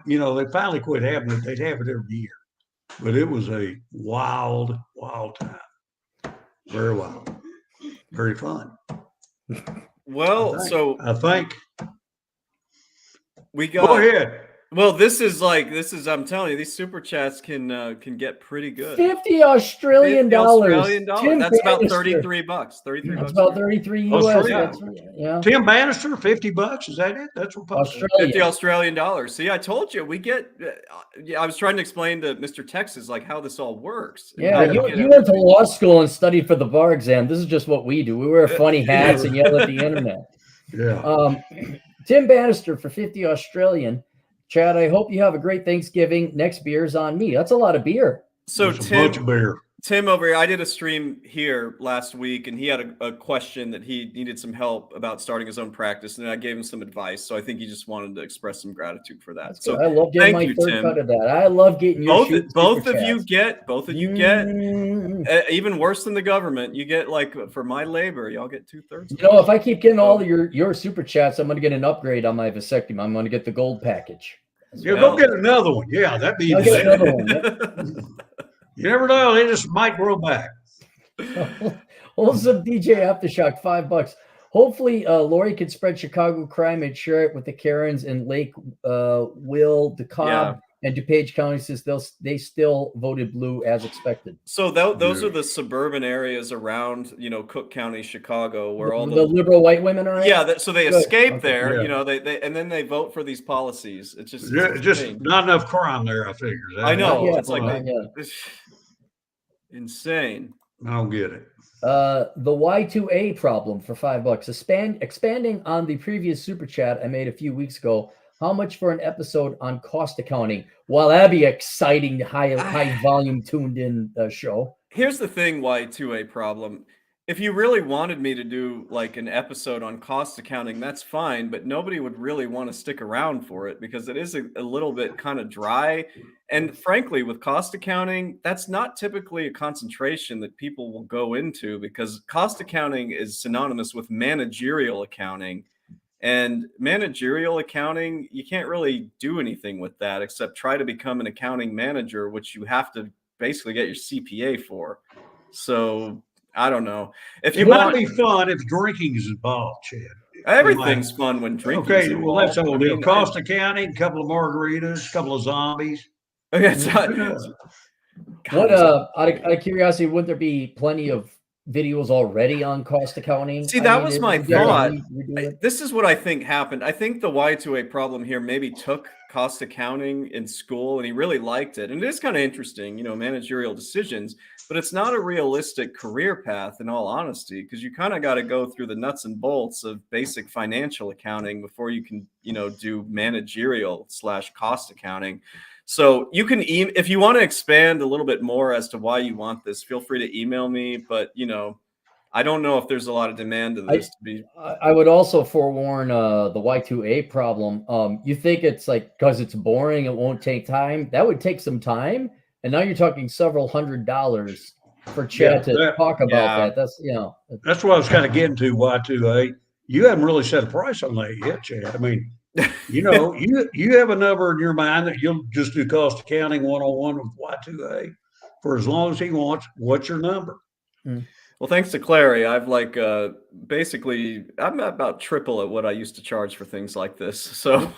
quit having it. They'd have it every year. But it was a wild, wild time. Very wild. Very fun. Well, I think we got. Go ahead. Well, this is I'm telling you, these super chats can get pretty good. $50 Australian dollars. That's about $33. $33. That's about 33 US. Yeah. Tim Bannister, $50. Is that it? That's what Australia. 50 Australian dollars. See, I told you we get. I was trying to explain to Mr. Texas how this all works. Yeah, you went to law school and studied for the bar exam. This is just what we do. We wear funny hats and yell at the internet. Yeah. Tim Bannister for 50 Australian. Chad, I hope you have a great Thanksgiving. Next beer's on me. That's a lot of beer. So Tim over here, I did a stream here last week, and he had a question that he needed some help about starting his own practice, and I gave him some advice. So I think he just wanted to express some gratitude for that. That's so good. I love getting my third cut of that. I love getting your both of you get even worse than the government. You get for my labor, y'all get 2/3. If I keep getting all of your super chats, I'm going to get an upgrade on my vasectomy. I'm going to get the gold package. Go get another one. Yeah, that'd be. I'll get another one. You never know; they just might grow back. Wholesome DJ Aftershock, $5. Hopefully, Lori can spread Chicago crime and share it with the Karens in Lake Will, DeKalb, and DuPage County, since they still voted blue as expected. So those are the suburban areas around Cook County, Chicago, where all the liberal white women are. Yeah, so they escape there. Yeah. They and then they vote for these policies. It's just not enough crime there. I figure. I know it's insane. I don't get it. The Y2A problem for $5. Expanding on the previous super chat I made a few weeks ago. How much for an episode on cost accounting? Well, that'd be exciting, high volume tuned in show. Here's the thing, Y2A problem. if you really wanted me to do like an episode on cost accounting, that's fine, but nobody would really want to stick around for it because it is a little bit kind of dry. And frankly, with cost accounting, that's not typically a concentration that people will go into because cost accounting is synonymous with managerial accounting. And managerial accounting, you can't really do anything with that except try to become an accounting manager, which you have to basically get your CPA for. So I don't know. If you It might want, be fun if drinking is involved, Chad. everything's fun when drinking. Okay, well, that's all. I mean, Cost accounting, a couple of margaritas, a couple of zombies. it's not, What God, out of curiosity, wouldn't there be plenty of videos already on cost accounting? see, that was my thought. Redo it? This is what I think happened. I think the Y2A problem here maybe took cost accounting in school and he really liked it. And it is kind of interesting, you know, managerial decisions, but it's not a realistic career path in all honesty, because you kind of got to go through the nuts and bolts of basic financial accounting before you can, you know, do managerial / cost accounting. So you can, if you want to expand a little bit more as to why you want this, feel free to email me. But, you know, I don't know if there's a lot of demand to this. I would also forewarn the Y2A problem. You think it's like because it's boring, it won't take time. That would take some time. And now you're talking several $100s for Chad to talk about that. That's, you know. That's what I was kind of getting to, Y2A. You haven't really set a price on that yet, Chad. I mean, you know, you have a number in your mind that you'll just do cost accounting 101 with Y2A for as long as he wants. What's your number? Well, thanks to Clarey, I've like basically I'm about triple at what I used to charge for things like this. So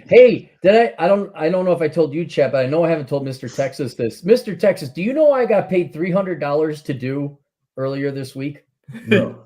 hey, I don't know if I told you, Chad, but I know I haven't told Mr. Texas this. Mr. Texas, do you know I got paid $300 to do earlier this week? No.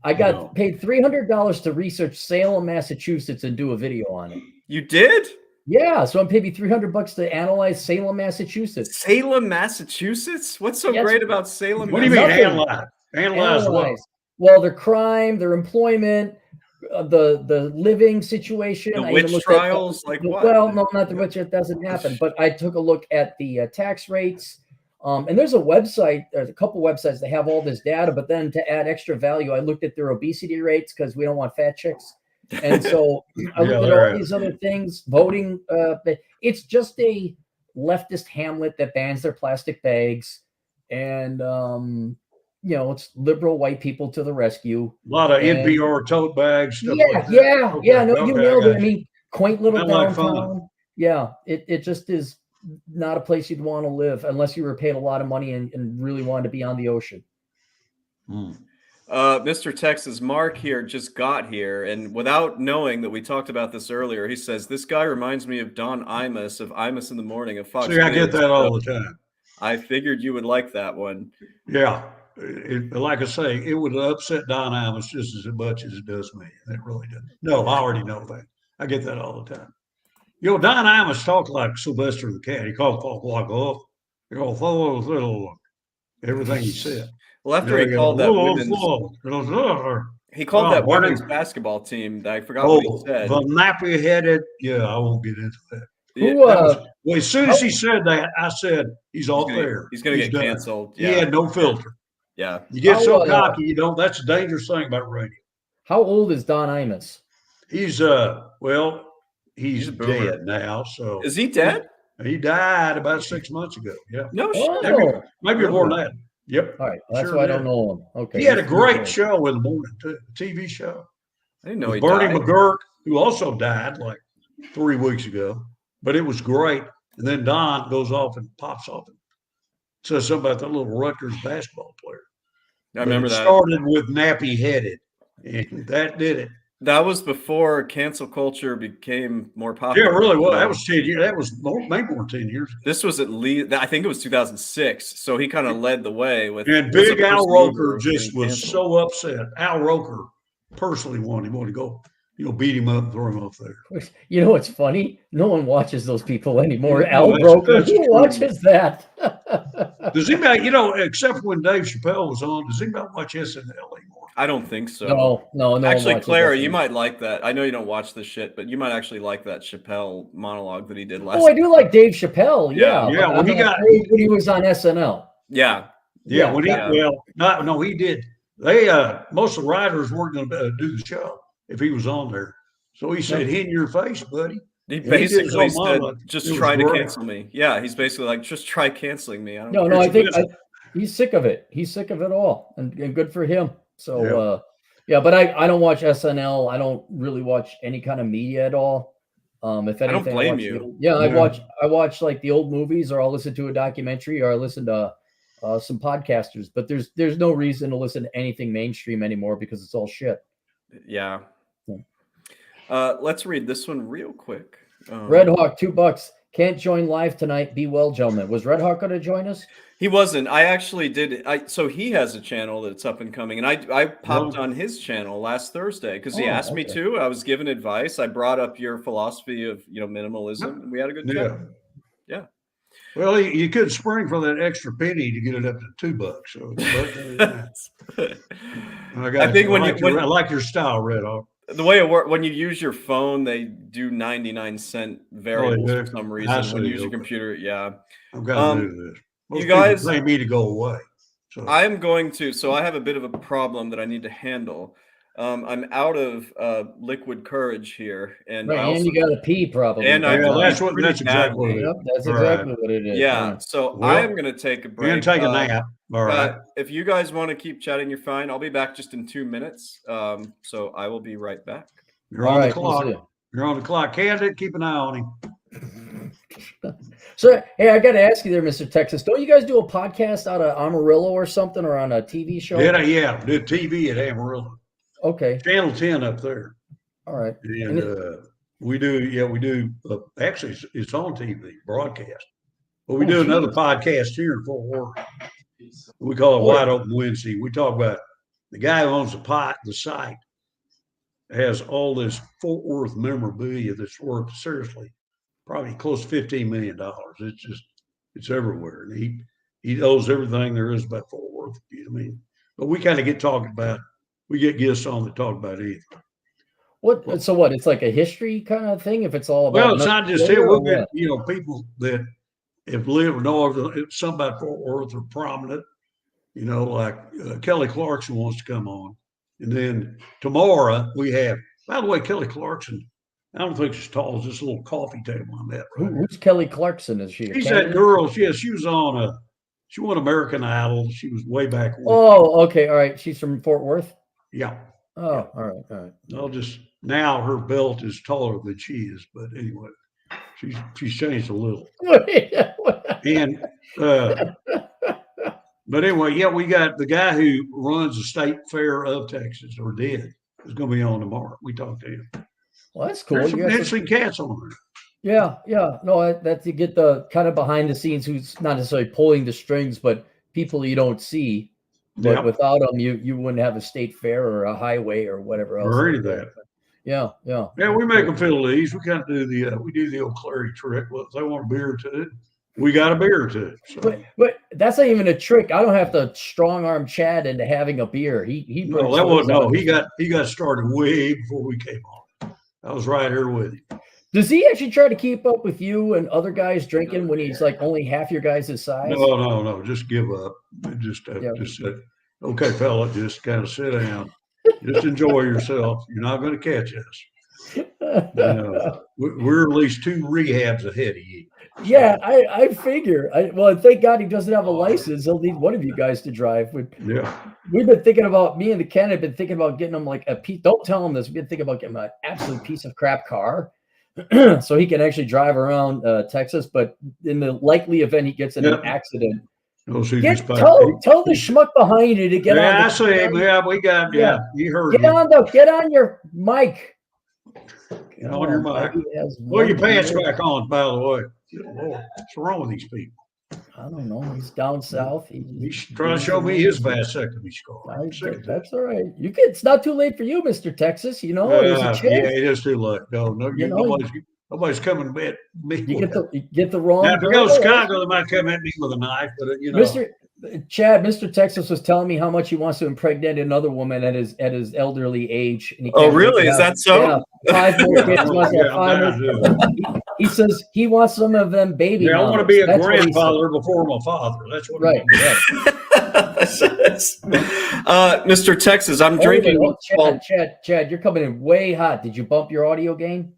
I got paid $300 to research Salem, Massachusetts and do a video on it. You did? Yeah, so I'm paying me $300 to analyze Salem, Massachusetts. Salem, Massachusetts? What's so great about Salem? What do you mean analyze? Analyze what? Well, their crime, their employment, the living situation. The witch trials, like what? Well, no, not the witch. It doesn't happen. But I took a look at the tax rates. And there's a website, there's a couple websites that have all this data. But then to add extra value, I looked at their obesity rates because we don't want fat chicks. And so I looked at all these other things, voting. It's just a leftist hamlet that bans their plastic bags. And, you know, it's liberal white people to the rescue. A lot of NPR tote bags. Stuff No, you nailed it. I mean, quaint little downtown. Yeah, it just is not a place you'd want to live unless you were paid a lot of money and really wanted to be on the ocean. Mr. Texas, Mark here just got here, and without knowing that we talked about this earlier, he says, this guy reminds me of Don Imus of Imus in the Morning of Fox. See, I get that all the time. I figured you would like that one. Yeah. Like I say, it would upset Don Imus just as much as it does me. It really does. No, I already know that. I get that all the time. You know, Don Imus talked like Sylvester the Cat. He called like, oh, you know, follow little everything he said. Well, after he called that women's basketball team, I forgot what he said. The nappy-headed, I won't get into that. Well, as soon as he said that, I said, he's off there. He's going to get canceled. Yeah. He had no filter. Yeah. You get so cocky, you don't. That's a dangerous thing about radio. How old is Don Imus? He's, he's dead now. So is he dead? He died about 6 months ago. Yeah. No shit. Maybe more than that. Yep. All right. Well, that's why I don't know him. Okay. He had a great show in the morning, too. A TV show. I didn't know he Bernie died. McGurk, who also died like 3 weeks ago. But it was great. And then Don goes off and pops off and says something about that little Rutgers basketball player. I remember that. Started with nappy headed. And that did it. That was before cancel culture became more popular. Yeah, it really was. That was 10 years. That was maybe more than 10 years ago. This was at least, I think it was 2006. So he kind of led the way with. And Big Al Roker just was so upset. Al Roker personally wanted to go, beat him up and throw him off there. You know what's funny? No one watches those people anymore. Al Roker, who watches that? Does anybody, except when Dave Chappelle was on, does anybody watch SNL anymore? I don't think so. No. Actually, Clarey, you might like that. I know you don't watch this shit, but you might actually like that Chappelle monologue that he did last. Oh, I do like Dave Chappelle. Yeah. When he was on SNL. Yeah. He did most of the writers weren't going to do the show if he was on there. So he said, "In your face, buddy." He basically said, like, "Just try to cancel me." Yeah, he's basically like, "Just try canceling me." I think he's sick of it. He's sick of it all, and good for him. So, but I don't watch SNL. I don't really watch any kind of media at all. If anything, I don't blame you. I watch like the old movies, or I'll listen to a documentary, or I listen to some podcasters. But there's no reason to listen to anything mainstream anymore because it's all shit. Yeah. Let's read this one real quick. Red Hawk, $2. Can't join live tonight. Be well, gentlemen. Was Red Hawk going to join us? He wasn't. I actually did. So he has a channel that's up and coming, and I popped on his channel last Thursday because he asked me to. I was given advice. I brought up your philosophy of minimalism, and we had a good chat. Yeah. Well, you could spring for that extra penny to get it up to $2. So I like your style, Red Hawk. The way it works, when you use your phone, they do 99-cent variables for some reason. When you use your computer, I've got to do this. Most you guys pay me to go away. So I am going to. So I have a bit of a problem that I need to handle. I'm out of liquid courage here, and and you got to pee probably. And that's exactly what it is. Yep, that's exactly what it is. Yeah. So I am going to take a break. You're going to take a nap. All right. If you guys want to keep chatting, you're fine. I'll be back just in 2 minutes. So I will be right back. You're on the clock. You're on the clock. Candidate, keep an eye on him. So, hey, I got to ask you there, Mr. Texas. Don't you guys do a podcast out of Amarillo or something, or on a TV show? Yeah, do TV at Amarillo. Okay. Channel 10 up there. All right. And we do. Actually, it's on TV broadcast. But we do another podcast here in Fort Worth. We call it Wide Open Wednesday. We talk about the guy who owns the site has all this Fort Worth memorabilia that's worth seriously probably close to $15 million. It's everywhere. And he knows everything there is about Fort Worth. You know what I mean? But we kind of we get guests on that talk about anything. So what? It's like a history kind of thing. If it's all about, well, it's not just here. We'll get people that have lived or know something about Fort Worth are prominent. Like Kelly Clarkson wants to come on, and then tomorrow we have. By the way, Kelly Clarkson, I don't think she's tall as this little coffee table I'm at. Right. Who's Kelly Clarkson? Is she? She's that girl. She was on she won American Idol. She was way back when. Oh, okay, all right. She's from Fort Worth. Yeah. Oh, yeah. All right. Now her belt is taller than she is, but anyway, she's changed a little. And but anyway, we got the guy who runs the state fair of Texas, or did, is going to be on tomorrow. We talked to him. Well, that's cool. There's some interesting cats on Yeah. there. No, that's to get the kind of behind the scenes, who's not necessarily pulling the strings, but people you don't see. But without them, you wouldn't have a state fair or a highway or whatever else. Or any of that. Yeah. Yeah, we make them feel at ease. We kind of do the old Clarey trick. Well, if they want a beer to it, we got a beer to it. So. But that's not even a trick. I don't have to strong arm Chad into having a beer. He got started way before we came on. I was right here with him. Does he actually try to keep up with you and other guys drinking when he's like only half your guys' size? No. Just give up. Just say, okay, fella, just kind of sit down. Just enjoy yourself. You're not going to catch us. We're at least 2 rehabs ahead of you. Yeah, I figure. Thank God he doesn't have a license. He'll need one of you guys to drive. We've been thinking about, me and the Ken have been thinking about getting him like a piece. Don't tell him this. We've been thinking about getting him an absolute piece of crap car. So he can actually drive around Texas, but in the likely event he gets in an accident, tell the schmuck behind you to get on. I see him. Yeah, we got. Yeah, you heard. Get on your mic. Get on your mic. Well, your pants back on, by the way. Good Lord, what's wrong with these people? I don't know. He's down south. He's trying to show me his vasectomy scar. That's all right. It's not too late for you, Mr. Texas. It is too late. No, nobody's coming to me. You get the wrong. Now, if you go to Chicago, they might come at me with a knife, but Mr. Texas was telling me how much he wants to impregnate another woman at his elderly age. And really? Is that so? Yeah, 5 more kids. He says he wants some of them baby. Yeah, I want to be a grandfather before I'm a father. That's what. Right. Mr. Texas, I'm drinking. Chad, you're coming in way hot. Did you bump your audio gain?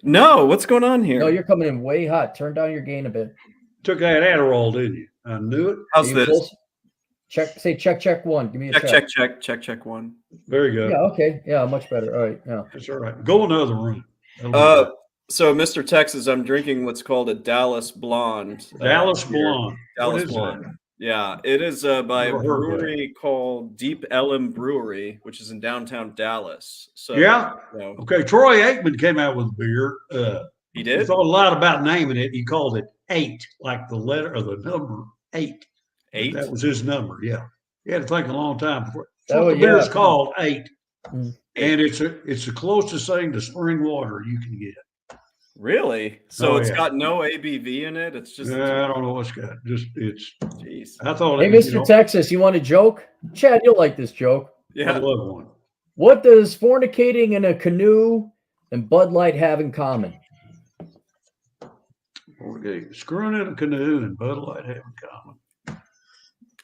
No, what's going on here? No, you're coming in way hot. Turn down your gain a bit. Took that Adderall, didn't you? I knew it. How's this? Close? Check one. Give me a check one. Very good. Yeah, okay. Yeah, much better. All right. Yeah. That's all right. Go in the other room. So, Mr. Texas, I'm drinking what's called a Dallas Blonde. Dallas Blonde. Dallas Blonde. That? Yeah, it is by a brewery called Deep Ellum Brewery, which is in downtown Dallas. So yeah. Okay. Troy Aikman came out with a beer. He did. He thought a lot about naming it. He called it 8, like the letter or the number 8. 8. That was his number. Yeah. He had to think a long time before. The beer's called 8. And it's the closest thing to spring water you can get. Really? So it's got no ABV in it. It's just. I don't know what's got. It's. Jeez. I thought. Hey, Mr. Texas, you want a joke? Chad, you'll like this joke. Yeah. I love one. What does fornicating in a canoe and Bud Light have in common? Okay, screwing in a canoe and Bud Light have in common.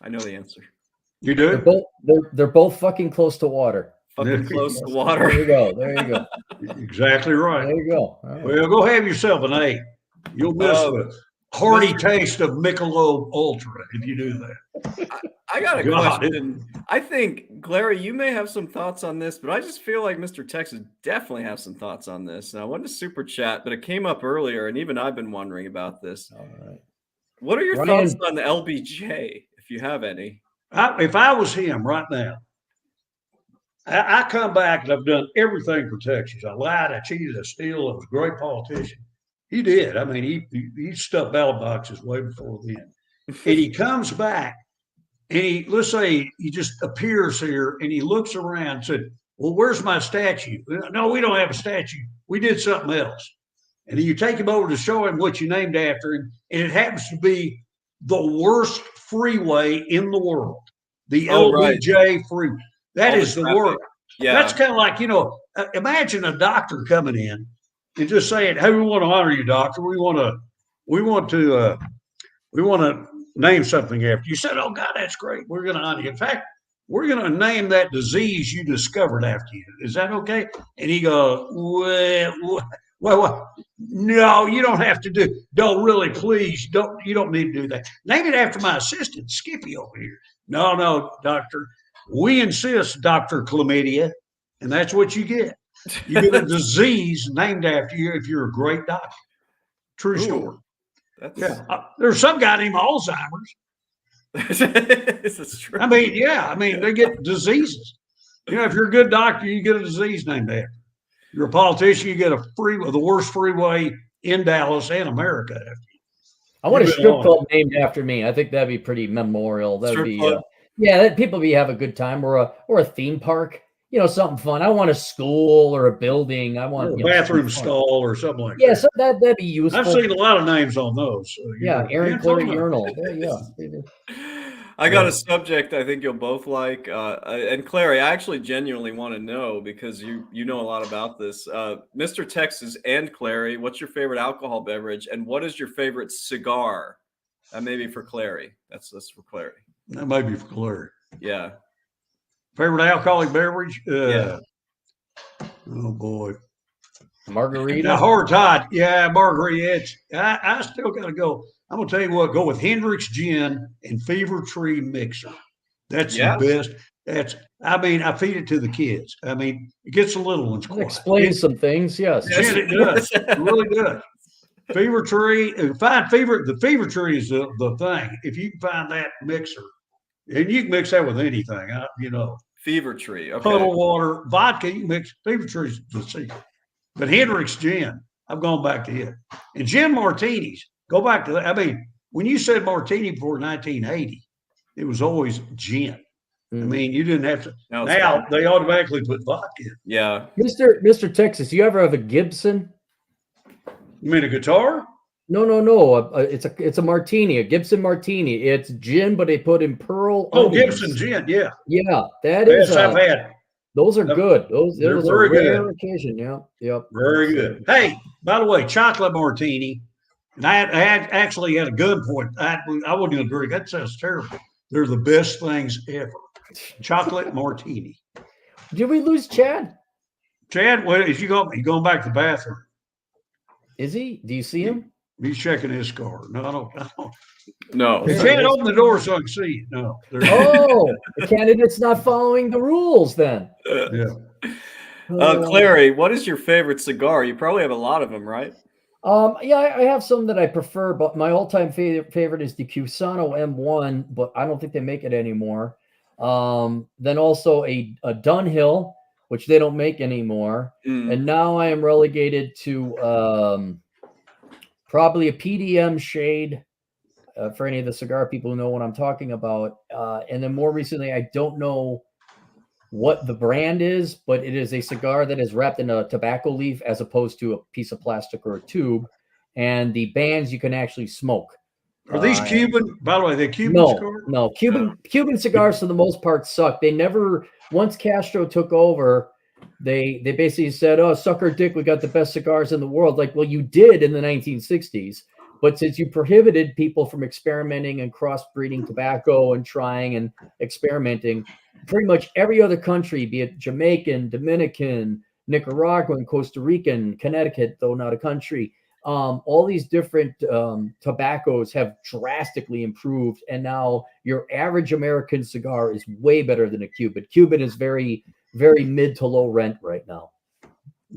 I know the answer. You do? They're both fucking close to water. Fucking close to water. There you go. There you go. Exactly right. There you go. Right. Well, go have yourself an 8. You'll miss the hearty taste of Michelob Ultra if you do that. I got a question. I think, Clarey, you may have some thoughts on this, but I just feel like Mr. Texas definitely has some thoughts on this. And I wanted to super chat, but it came up earlier, and even I've been wondering about this. All right. What are your thoughts on the LBJ, if you have any? If I was him right now, I come back and I've done everything for Texas. I lied, I cheated, I stole. I was a great politician. He did. I mean, he stuffed ballot boxes way before then. And he comes back and let's say he just appears here and he looks around and said, well, where's my statue? No, we don't have a statue. We did something else. And then you take him over to show him what you named after him. And it happens to be the worst freeway in the world, the LBJ freeway. That is the worst. Yeah. That's kind of like, imagine a doctor coming in and just saying, hey, we want to honor you, doctor. We want to name something after you. You said, oh, God, that's great. We're going to honor you. In fact, we're going to name that disease you discovered after you. Is that okay? And he goes, well, no, you don't have to do. Don't really, please. You don't need to do that. Name it after my assistant, Skippy, over here. No, doctor. We insist, Dr. Chlamydia, and that's what you get. You get a disease named after you if you're a great doctor. True story. There's some guy named Alzheimer's. This is true. I mean, they get diseases. If you're a good doctor, you get a disease named after you. You're a politician, you get the worst freeway in Dallas and America after you. I want a strip club named after me. I think that'd be pretty memorial. That'd be people have a good time, or a theme park, something fun. I want a school or a building. I want a bathroom stall or something like that. Yeah, so that'd be useful. I've seen a lot of names on those. Aaron Clarey urinal. Yeah. I got a subject I think you'll both like. And Clarey, I actually genuinely want to know because you know a lot about this. Mr. Texas and Clarey, what's your favorite alcohol beverage, and what is your favorite cigar? Maybe for Clarey. That's for Clarey. That might be for Clarey. Yeah. Favorite alcoholic beverage? Yeah. Oh boy. Margarita. Now, hard tied. Yeah, margarita. I still got to go. I'm gonna tell you what. Go with Hendrick's Gin and Fever Tree Mixer. That's the best. I feed it to the kids. It gets the little ones quiet. Explains some things. Yes. Yes, it does. It really does. Fever Tree. The Fever Tree is the thing. If you can find that mixer, and you can mix that with anything, Fever Tree. Okay. Puddle water, vodka. You can mix. Fever Tree is the secret. But Hendrick's Gin, I've gone back to it. And gin martinis. Go back to that. When you said martini before 1980, it was always gin. You didn't have to. Now they automatically put vodka in. Yeah. Mr. Texas, you ever have a Gibson? You mean a guitar? No. It's a martini, a Gibson martini. It's gin, but they put in pearl. Oh, onions. Gibson gin, yeah. Yeah, that is. Yes, I've had. Those are good. Those are a rare occasion. Yeah. Yep. Very good. Hey, by the way, chocolate martini. And I actually had a gunpoint. I wasn't going to drink. That sounds terrible. They're the best things ever. Chocolate martini. Did we lose Chad? Chad, what is you going back to the bathroom? Is he? Do you see him? He's checking his car. No, I don't. No. Chad, open the door so I can see you. No. Oh, the candidate's not following the rules then. Yeah. Clarey, what is your favorite cigar? You probably have a lot of them, right? Yeah, I have some that I prefer, but my all-time favorite is the Cusano M1, but I don't think they make it anymore. Then also a Dunhill, which they don't make anymore. And now I am relegated to probably a PDM shade for any of the cigar people who know what I'm talking about. And then more recently, I don't know what the brand is, but it is a cigar that is wrapped in a tobacco leaf as opposed to a piece of plastic or a tube. And the bands you can actually smoke. Are these Cuban? By the way, they're Cuban cigars? No. Cuban cigars for the most part suck. They never, once Castro took over, they basically said, "Oh, suck our dick, we got the best cigars in the world." Like, well, you did in the 1960s, but since you prohibited people from experimenting and crossbreeding tobacco and trying and experimenting, pretty much every other country, be it Jamaican, Dominican, Nicaraguan, Costa Rican, Connecticut, though not a country, all these different tobaccos have drastically improved, and now your average American cigar is way better than a Cuban. Cuban is very, very mid to low rent right now.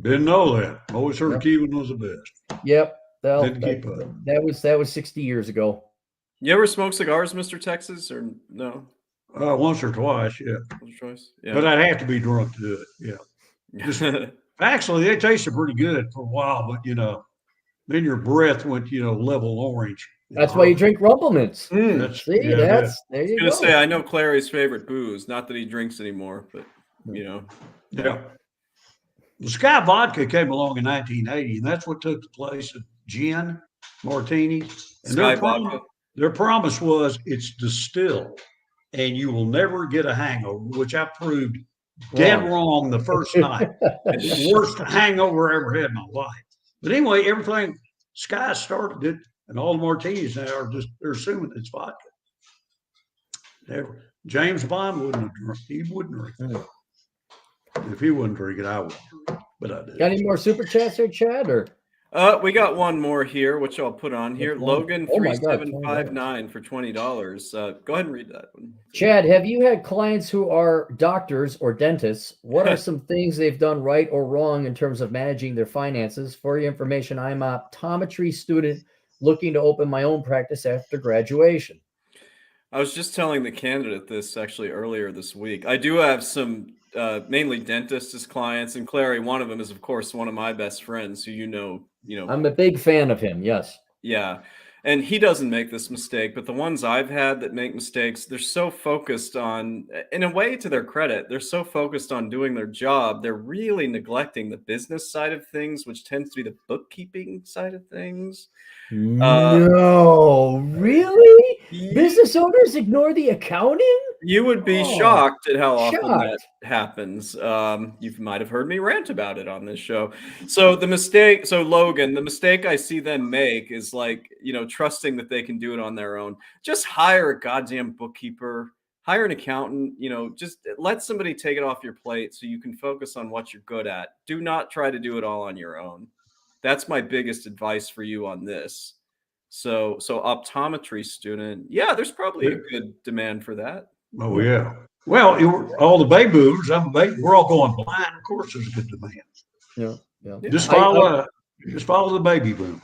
Didn't know that. Always heard Cuban was the best. Yep. Well, Didn't keep up. That was 60 years ago. You ever smoke cigars, Mr. Texas, or no? Once or twice, yeah. Once or twice? Yeah. But I'd have to be drunk to do it, yeah. Actually, they tasted pretty good for a while, but, then your breath went, level orange. That's why you drink Rumble Mints. There you go. There you go. I was going to say, I know Clarey's favorite booze. Not that he drinks anymore, but, Yeah. The Sky Vodka came along in 1980, and that's what took the place of gin, martinis. And their promise was it's distilled, and you will never get a hangover, which I proved dead wrong the first night. The worst hangover I ever had in my life. But anyway, everything Sky started it, and all the martinis now are they're assuming it's vodka. Never. James Bond wouldn't have drunk. He wouldn't drink that. If he wouldn't drink it, I would. But I did. Got any more super chats there, Chad? Or we got one more here, which I'll put on here. Logan 3759 for $20. Go ahead and read that one. Chad, have you had clients who are doctors or dentists? What are some things they've done right or wrong in terms of managing their finances? For your information, I'm an optometry student looking to open my own practice after graduation. I was just telling the candidate this actually earlier this week. I do have some mainly dentists as clients, and Clarey, one of them is, of course, one of my best friends who you know. I'm a big fan of him. Yes. Yeah. And he doesn't make this mistake, but the ones I've had that make mistakes, they're so focused on, in a way, to their credit, they're so focused on doing their job, they're really neglecting the business side of things, which tends to be the bookkeeping side of things. No, really? Business owners ignore the accounting? You would be shocked at how often that happens. You might have heard me rant about it on this show. So Logan, the mistake I see them make is trusting that they can do it on their own. Just hire a goddamn bookkeeper, hire an accountant, just let somebody take it off your plate so you can focus on what you're good at. Do not try to do it all on your own. That's my biggest advice for you on this. So optometry student, there's probably a good demand for that. Oh yeah. Well, all the baby boomers, we're all going blind. Of course, there's a good demand. Yeah. Just follow the baby boomers.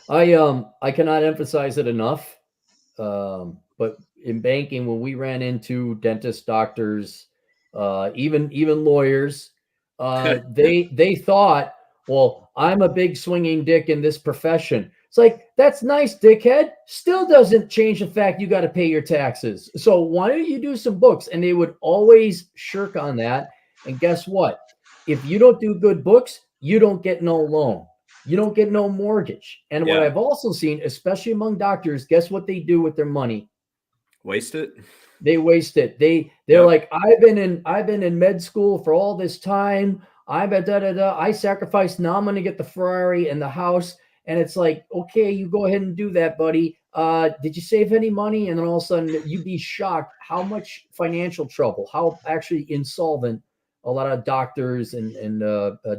I cannot emphasize it enough. But in banking, when we ran into dentists, doctors, even lawyers, they thought, well, I'm a big swinging dick in this profession. It's like, that's nice, dickhead. Still doesn't change the fact you got to pay your taxes. So why don't you do some books? And they would always shirk on that. And guess what? If you don't do good books, you don't get no loan. You don't get no mortgage. And what I've also seen, especially among doctors, guess what they do with their money? Waste it. They waste it. They're like, I've been in med school for all this time. I sacrificed. Now I'm going to get the Ferrari and the house. And it's like, okay, you go ahead and do that, buddy. Did you save any money? And then all of a sudden you'd be shocked how much financial trouble, how actually insolvent a lot of doctors and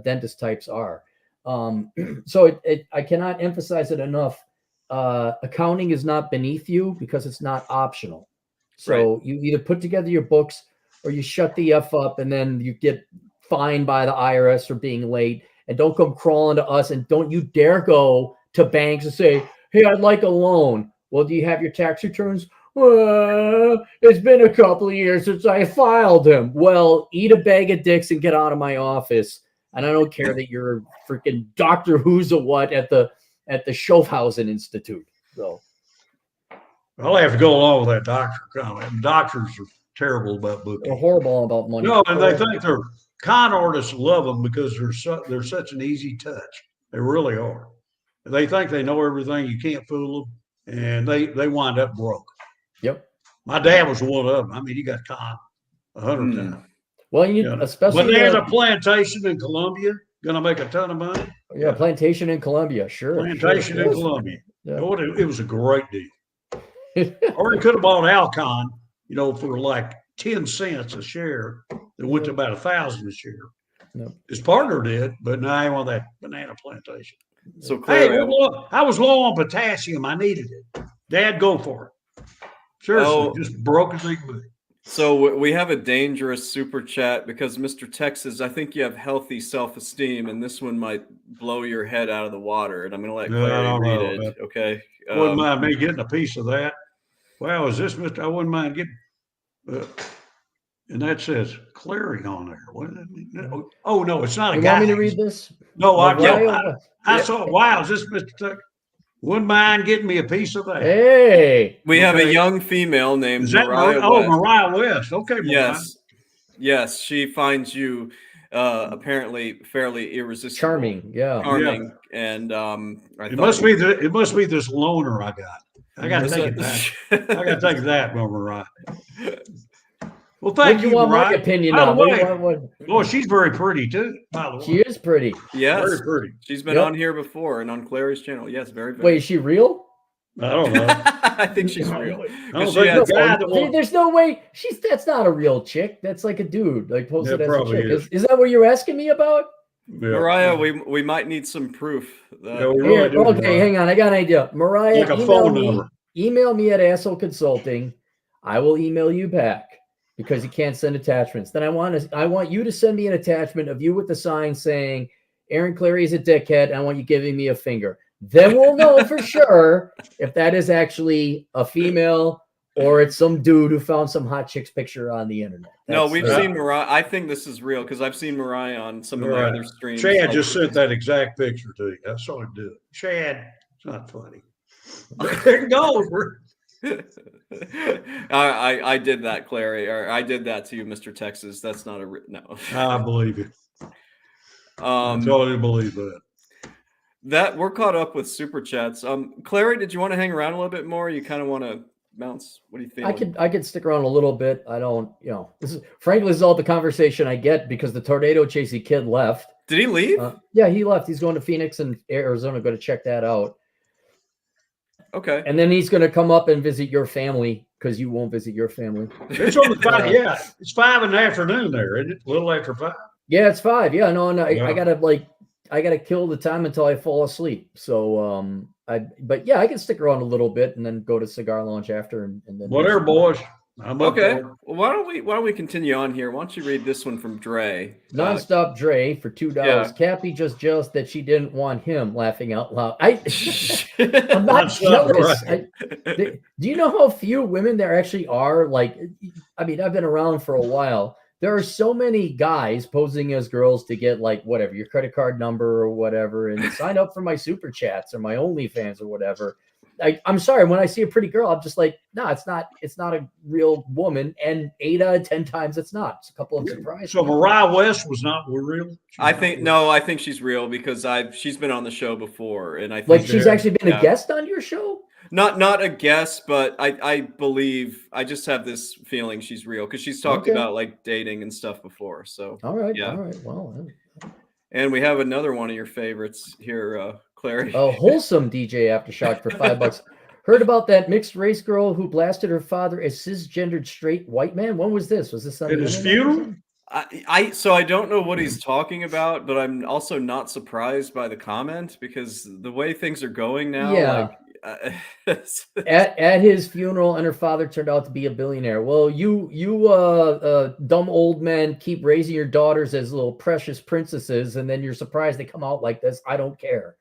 dentist types are. So I cannot emphasize it enough. Accounting is not beneath you because it's not optional. So you either put together your books or you shut the F up, and then you get fined by the IRS for being late. And don't come crawling to us, and don't you dare go to banks and say, hey, I'd like a loan. Well, do you have your tax returns? It's been a couple of years since I filed them. Well, eat a bag of dicks and get out of my office. And I don't care that you're freaking Dr. Who's a what at the Schofhausen Institute. So I'll have to go along with that doctor comment. Doctors are terrible about booking. they're horrible about money. No, and they think they're con artists love them because they're such an easy touch. They really are. They think they know everything. You can't fool them, and they wind up broke. Yep. My dad was one of them. I mean, he got conned 100 times. Well, you know, especially banana plantation in Colombia, gonna make a ton of money. Yeah, plantation in Colombia, sure. Plantation in Colombia. Yeah. It was a great deal. Or he could have bought Alcon, for like 10 cents a share. That went to about 1,000 a share. Yep. His partner did, but now I want that banana plantation. So Clarey, I was low on potassium. I needed it. Dad, go for it. Seriously, just broke his big booty. So we have a dangerous super chat because Mr. Texas, I think you have healthy self-esteem, and this one might blow your head out of the water. And I'm going to let Clarey read it. Okay. Wouldn't mind me getting a piece of that. Wow, is this Mr. I wouldn't mind getting. And that says Clarey on there. What does that mean? Oh no, it's not a guy. You want me to read this? No, I saw. Wow, is this Mr. Tucker? Wouldn't mind getting me a piece of that. Hey, we have a young female named Mariah West. Mariah West. Okay, Mariah. Yes, she finds you apparently fairly irresistible, charming, charming, and it must be this loner I got. I got to take it back. I got to take that, Mariah. Well, thank you, want Mariah. my opinion by on? the way, well, she's very pretty too. By the way, she is pretty. Yes, very pretty. She's been on here before and on Clarey's channel. Yes, very. Wait, is she real? I don't know. I think she's real. There's no way that's not a real chick. That's like a dude, like posted as a chick. Is that what you're asking me about? Yeah. Mariah, we might need some proof. Okay, hang on. I got an idea. Mariah, like a phone number. Email me at Asshole Consulting. I will email you back because you can't send attachments. Then I want you to send me an attachment of you with the sign saying Aaron Clarey is a dickhead. And I want you giving me a finger. Then we'll know for sure if that is actually a female or it's some dude who found some hot chick's picture on the internet. No, we've seen Mariah. I think this is real because I've seen Mariah on some of my other streams. Chad just sent that exact picture to you. I saw him do it. Chad, it's not funny. There it goes. I did that, Clarey, or I did that to you, Mr. Texas. That's not no. I believe it. I totally believe that. That we're caught up with super chats. Clarey, did you want to hang around a little bit more? You kind of want to bounce? What do you think? I could stick around a little bit. I don't, frankly, this is all the conversation I get because the tornado chasing kid left. Did he leave? Yeah, he left. He's going to Phoenix and Arizona. Going to check that out. Okay. And then he's going to come up and visit your family because you won't visit your family. It's only 5. Yeah, it's 5 in the afternoon there, isn't it? A little after 5. Yeah, it's 5. Yeah, no, I gotta kill the time until I fall asleep. So but yeah, I can stick around a little bit and then go to cigar lounge after and then whatever, boys. I'm okay. Well, why don't we continue on here? Why don't you read this one from Dre? Nonstop Dre for $2. Yeah. Cappy just jealous that she didn't want him, laughing out loud. I'm not jealous. Right. Do you know how few women there actually are? Like, I mean, I've been around for a while. There are so many guys posing as girls to get like whatever your credit card number or whatever, and sign up for my super chats or my OnlyFans or whatever. I'm sorry, when I see a pretty girl, I'm just like, no, it's not a real woman. And 8 out of 10 times it's not. It's a couple of surprises. So Mariah West was not real? I think she's real because she's been on the show before. And I think like she's actually been a guest on your show? Not a guest, but I believe I just have this feeling she's real because she's talked about like dating and stuff before. So all right. Well, and we have another one of your favorites here, Clarey. Wholesome DJ Aftershock for $5. Heard about that mixed race girl who blasted her father as cisgendered straight white man. When was this? Was this on At his funeral? So I don't know what he's talking about, but I'm also not surprised by the comment because the way things are going now, Yeah. At his funeral, and her father turned out to be a billionaire. Well, you dumb old men keep raising your daughters as little precious princesses, and then you're surprised they come out like this. I don't care.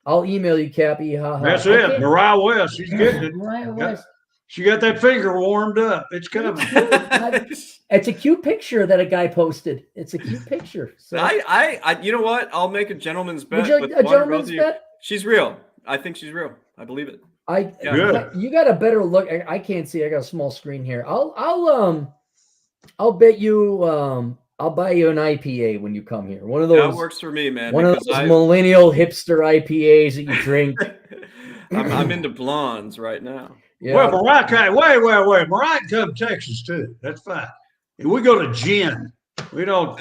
I'll email you, Cappy. That's it. Mariah West. She's getting it. Mariah West. She got that finger warmed up. It's coming. It's a cute picture that a guy posted. It's a cute picture. So I you know what? I'll make a gentleman's bet. Would you like a gentleman's bet? She's real. I think she's real. I believe it. You got a better look. I can't see. I got a small screen here. I'll bet you I'll buy you an IPA when you come here. One of those. That works for me, man. One of those millennial hipster IPAs that you drink. I'm into blondes right now. Yeah. Well, Mariah, wait. Mariah can come to Texas too. That's fine. And we go to gin. We don't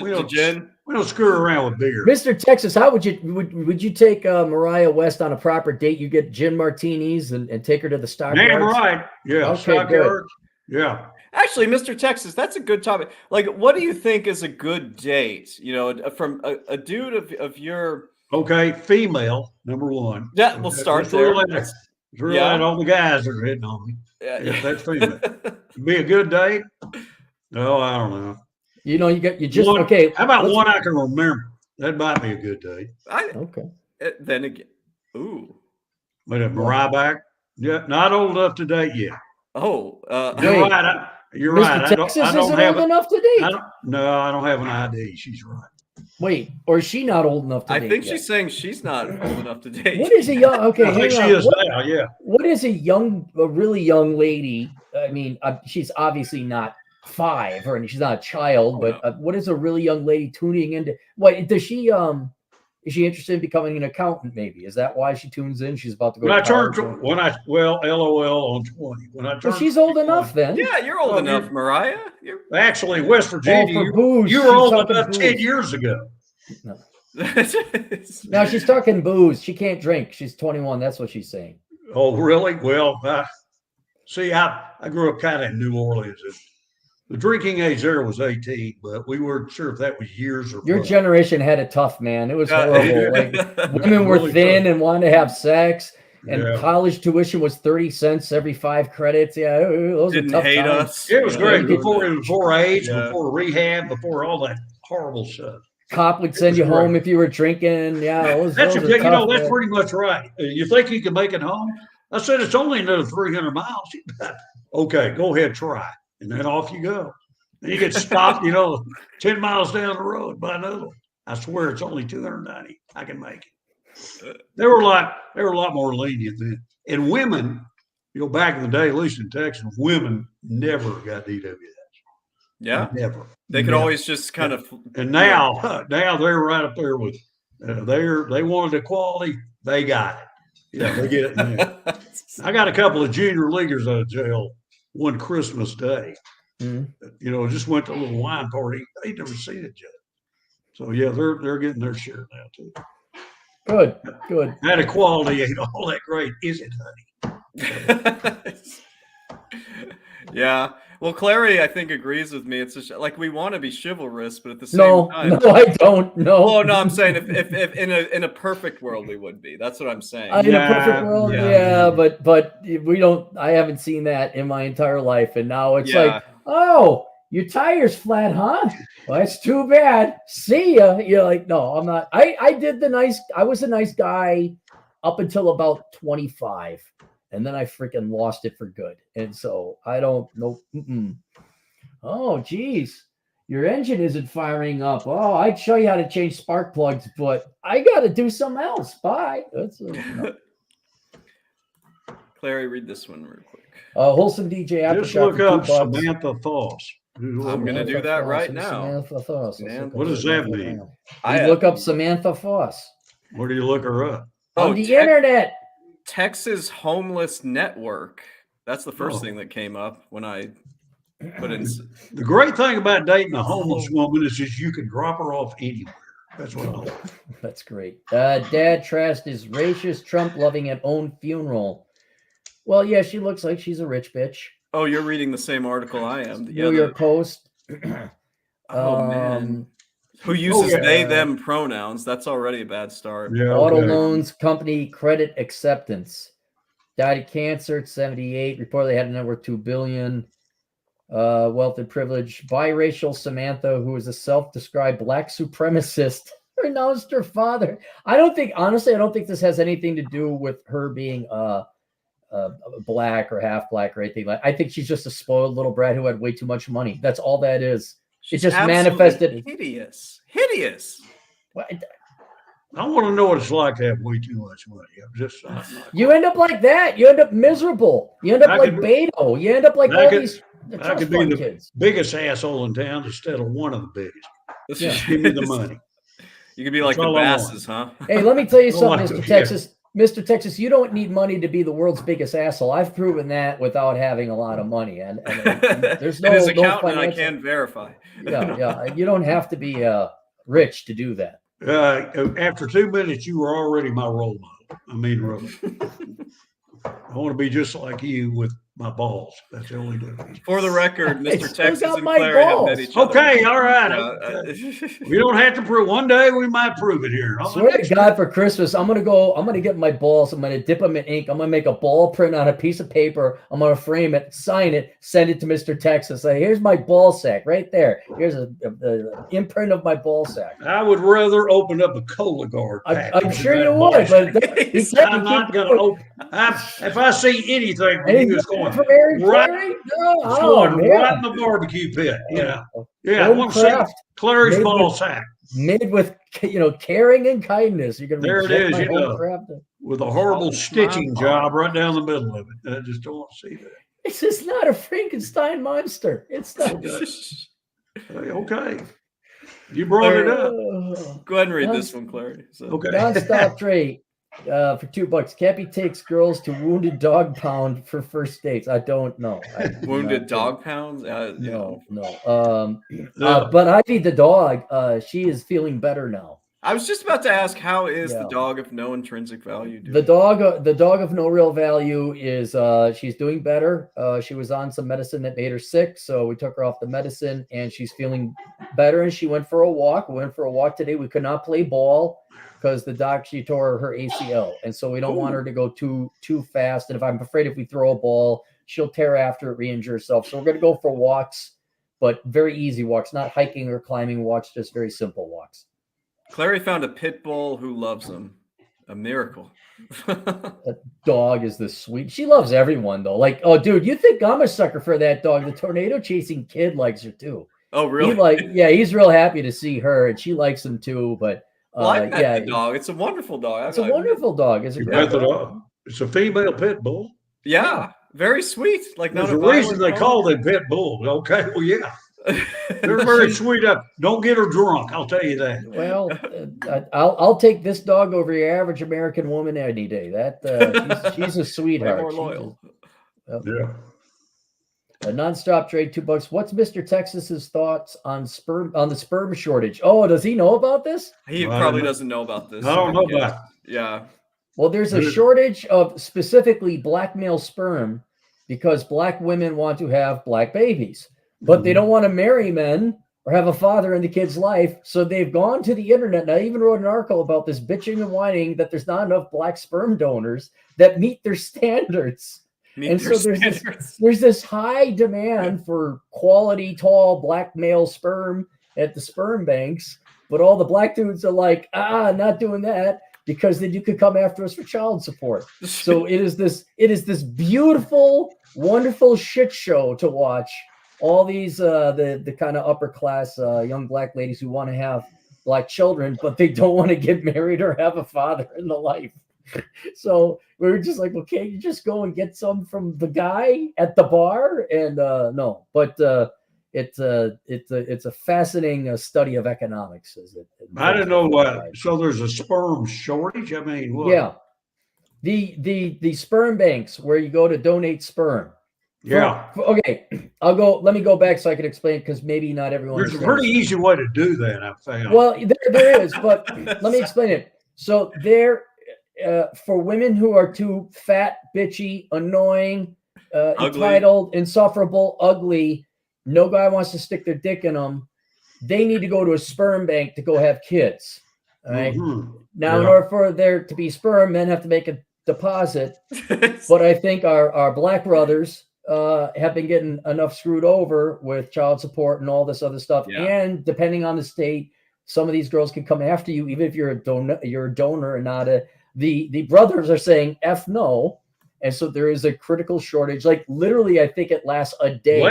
screw around with beer. Mr. Texas, how would you take Mariah West on a proper date? You get gin martinis and take her to the Stockyards. Damn right. Yeah. Okay, Stockyards. Yeah. Actually, Mr. Texas, that's a good topic. Like, what do you think is a good date? You know, from a dude of your female, number one. Yeah, we'll start there. All the guys are hitting on me. Yeah, that's female. Be a good date. No, I don't know. You know, How about one I can remember? That might be a good date. Then again, ooh. Wait, Mariah back? Yeah, not old enough to date yet. Oh, you're right. You're right. Texas isn't old enough to date. I don't have an ID. She's right. Wait, or is she not old enough to date? I think she's saying she's not old enough to date. What is a young? Okay, I think she is now. Yeah. What is a really young lady? I mean, she's obviously not 5, or she's not a child. But what is a really young lady tuning into? What does she? Is she interested in becoming an accountant? Maybe is that why she tunes in? She's about to go. LOL on 20. When I turned, she's old enough then. Yeah, you're old enough, Mariah. Actually, West Virginia, you were old enough 10 years ago. No. Now she's talking booze. She can't drink. She's 21. That's what she's saying. Oh, really? Well, see, I grew up kind of in New Orleans. The drinking age there was 18, but we weren't sure if that was years or. Your generation had it tough, man. It was horrible. Like, women were thin and wanted to have sex, and college tuition was 30 cents every 5 credits. Yeah, those didn't were tough hate times. us. It was great before AIDS, before rehab, before all that horrible stuff. Cop would send you home if you were drinking. Yeah, those that's tough, that's pretty much right. You think you can make it home? I said it's only another 300 miles. Okay, go ahead, try. And then off you go. And you get stopped, 10 miles down the road by another one. I swear it's only 290. I can make it. They were a lot more lenient then. And women, back in the day, at least in Texas, women never got DWS. Yeah, never. They could always just kind of. And now they're right up there with. They wanted equality. They got it. Yeah, they get it. Yeah. I got a couple of junior leaguers out of jail one Christmas Day. Mm-hmm. Just went to a little wine party. They'd never seen it yet. So yeah, they're getting their share now too. Good. That equality ain't all that great, is it, honey? Yeah. Well, Clarey, I think, agrees with me. It's like we want to be chivalrous, but at the same time, no, I don't. No. Oh no, I'm saying if in a perfect world we would be. That's what I'm saying. In a perfect world, yeah, but we don't. I haven't seen that in my entire life, and now it's like, oh, your tire's flat, huh? Well, that's too bad. See ya. You're like, no, I'm not. I was a nice guy up until about 25. And then I freaking lost it for good. And so I don't know. Oh, geez. Your engine isn't firing up. Oh, I'd show you how to change spark plugs, but I got to do something else. Bye. Clarey, read this one real quick. Wholesome DJ Aftershock. Just look up Samantha Foss. I'm going to do that right now. Samantha Foss. What does that mean? I look up Samantha Foss. Where do you look her up? On the internet. Texas Homeless Network. That's the first thing that came up when I put in. The great thing about dating a homeless woman is you can drop her off anywhere. That's what I want. That's great. Dad trashed his racist, Trump-loving at own funeral. Well, yeah, she looks like she's a rich bitch. Oh, you're reading the same article I am. New York Post. Oh man. Who uses they them pronouns? That's already a bad start. Yeah, Auto loans company credit acceptance. Died of cancer at 78. Reportedly had a net worth $2 billion. Wealth and privilege. Biracial Samantha, who is a self-described black supremacist, renounced her father. Honestly, I don't think this has anything to do with her being black or half black or anything. I think she's just a spoiled little brat who had way too much money. That's all that is. It just manifested. Hideous. What? I want to know what it's like to have way too much money. You end up like that. You end up miserable. You end up like Beto. You end up like all these. I could be the biggest asshole in town instead of one of the biggest. Just give me the money. You could be like the Basses, huh? Hey, let me tell you something, Mr. Texas. Mr. Texas, you don't need money to be the world's biggest asshole. I've proven that without having a lot of money, and there's no. His accountant, I can verify. Yeah. You don't have to be rich to do that. After 2 minutes, you were already my role model. I mean, really. I want to be just like you with my balls. That's the only difference. For the record, Mr. Texas and Clarey have met each other. Okay, all right. We don't have to prove. One day we might prove it here. Swear to God, for Christmas, I'm gonna get my balls. I'm gonna dip them in ink. I'm gonna make a ball print on a piece of paper. I'm gonna frame it, sign it, send it to Mr. Texas. Say, here's my ball sack right there. Here's an imprint of my ball sack. I would rather open up a Cola Guard. I'm sure you would, but I'm not gonna open. If I see anything from you, it's going right in the barbecue pit. Yeah. I want to see Clarey's ball sack. Made with caring and kindness. You're gonna there it is, with a horrible stitching job right down the middle of it. I just don't want to see that. It's just not a Frankenstein monster. It's not. Okay. You brought it up. Go ahead and read this one, Clarey. Okay. Nonstop Trade. For $2, Cappy takes girls to Wounded Dog Pound for first dates. I don't know. Wounded Dog Pounds? No. But Ivy the dog, she is feeling better now. I was just about to ask, how is the dog of no intrinsic value doing? The dog of no real value is she's doing better. She was on some medicine that made her sick, so we took her off the medicine, and she's feeling better. And she went for a walk. We went for a walk today. We could not play ball because she tore her ACL, and so we don't want her to go too fast. And I'm afraid if we throw a ball, she'll tear after it, re-injure herself. So we're going to go for walks, but very easy walks, not hiking or climbing walks, just very simple walks. Clarey found a pit bull who loves him. A miracle. That dog is the sweet. She loves everyone though. Like, oh, dude, you think I'm a sucker for that dog? The tornado chasing kid likes her too. Oh, really? He's real happy to see her, and she likes him too. But I met the dog. It's a wonderful dog. It's a wonderful dog. It's a great dog. It's a female pit bull. Yeah, very sweet. Like, there's a reason they call them pit bull. Okay, well, yeah. They're very sweet up. Don't get her drunk. I'll tell you that. Well, I'll take this dog over your average American woman any day. That she's a sweetheart. More loyal. Yeah. A nonstop trade, $2. What's Mr. Texas's thoughts on the sperm shortage? Oh, does he know about this? He probably doesn't know about this. I don't know about it. Yeah. Well, there's a shortage of specifically black male sperm because black women want to have black babies. But they don't want to marry men or have a father in the kid's life. So they've gone to the internet. And I even wrote an article about this, bitching and whining that there's not enough black sperm donors that meet their standards. There's this high demand for quality, tall, black male sperm at the sperm banks. But all the black dudes are like, not doing that, because then you could come after us for child support. So it is this beautiful, wonderful shit show to watch. All these the kind of upper class young black ladies who want to have black children, but they don't want to get married or have a father in the life. So we were just like, okay, you just go and get some from the guy at the bar, and no, but it's a fascinating study of economics. I didn't know what. So there's a sperm shortage. I mean, what? Yeah, the sperm banks where you go to donate sperm. Yeah. Okay, let me go back so I can explain, because maybe not everyone There's a understands. pretty easy way to do that, I've found. Well, there is, but let me explain it. So there, for women who are too fat, bitchy, annoying, entitled, insufferable, ugly, no guy wants to stick their dick in them. They need to go to a sperm bank to go have kids. All right. Now, in order for there to be sperm, men have to make a deposit. But I think our black brothers have been getting enough screwed over with child support and all this other stuff. Yeah. And depending on the state, some of these girls can come after you, even if you're a donor and not a. The brothers are saying F no. And so there is a critical shortage. Like literally, I think it lasts a day.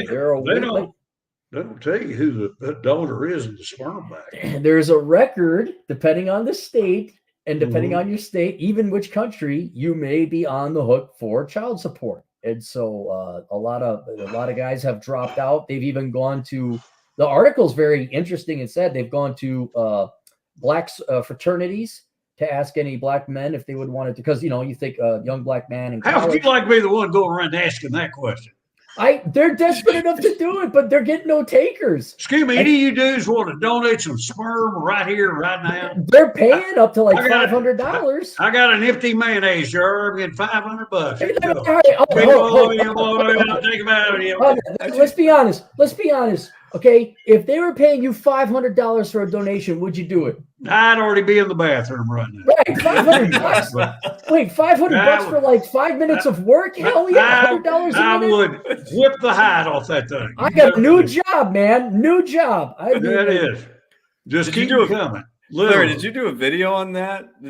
They don't tell you who the donor is in the sperm bank. There's a record, depending on the state and depending on your state, even which country, you may be on the hook for child support. And so a lot of guys have dropped out. They've even gone to, the article's very interesting and said they've gone to black fraternities to ask any black men if they would want it, because you think a young black man in college. How would you like to be the one going around asking that question? They're desperate enough to do it, but they're getting no takers. Excuse me, any of you dudes want to donate some sperm right here, right now? They're paying up to like $500. I got an empty mayonnaise jar. I'm getting $500. Hey, let's be honest. Okay, if they were paying you $500 for a donation, would you do it? I'd already be in the bathroom right now. Right, $500. Wait, $500 for like 5 minutes of work? Hell yeah, $100 a minute. I would whip the hide off that thing. I got a new job, man. New job. That is. Just keep it coming. Larry, did you do a video on that? I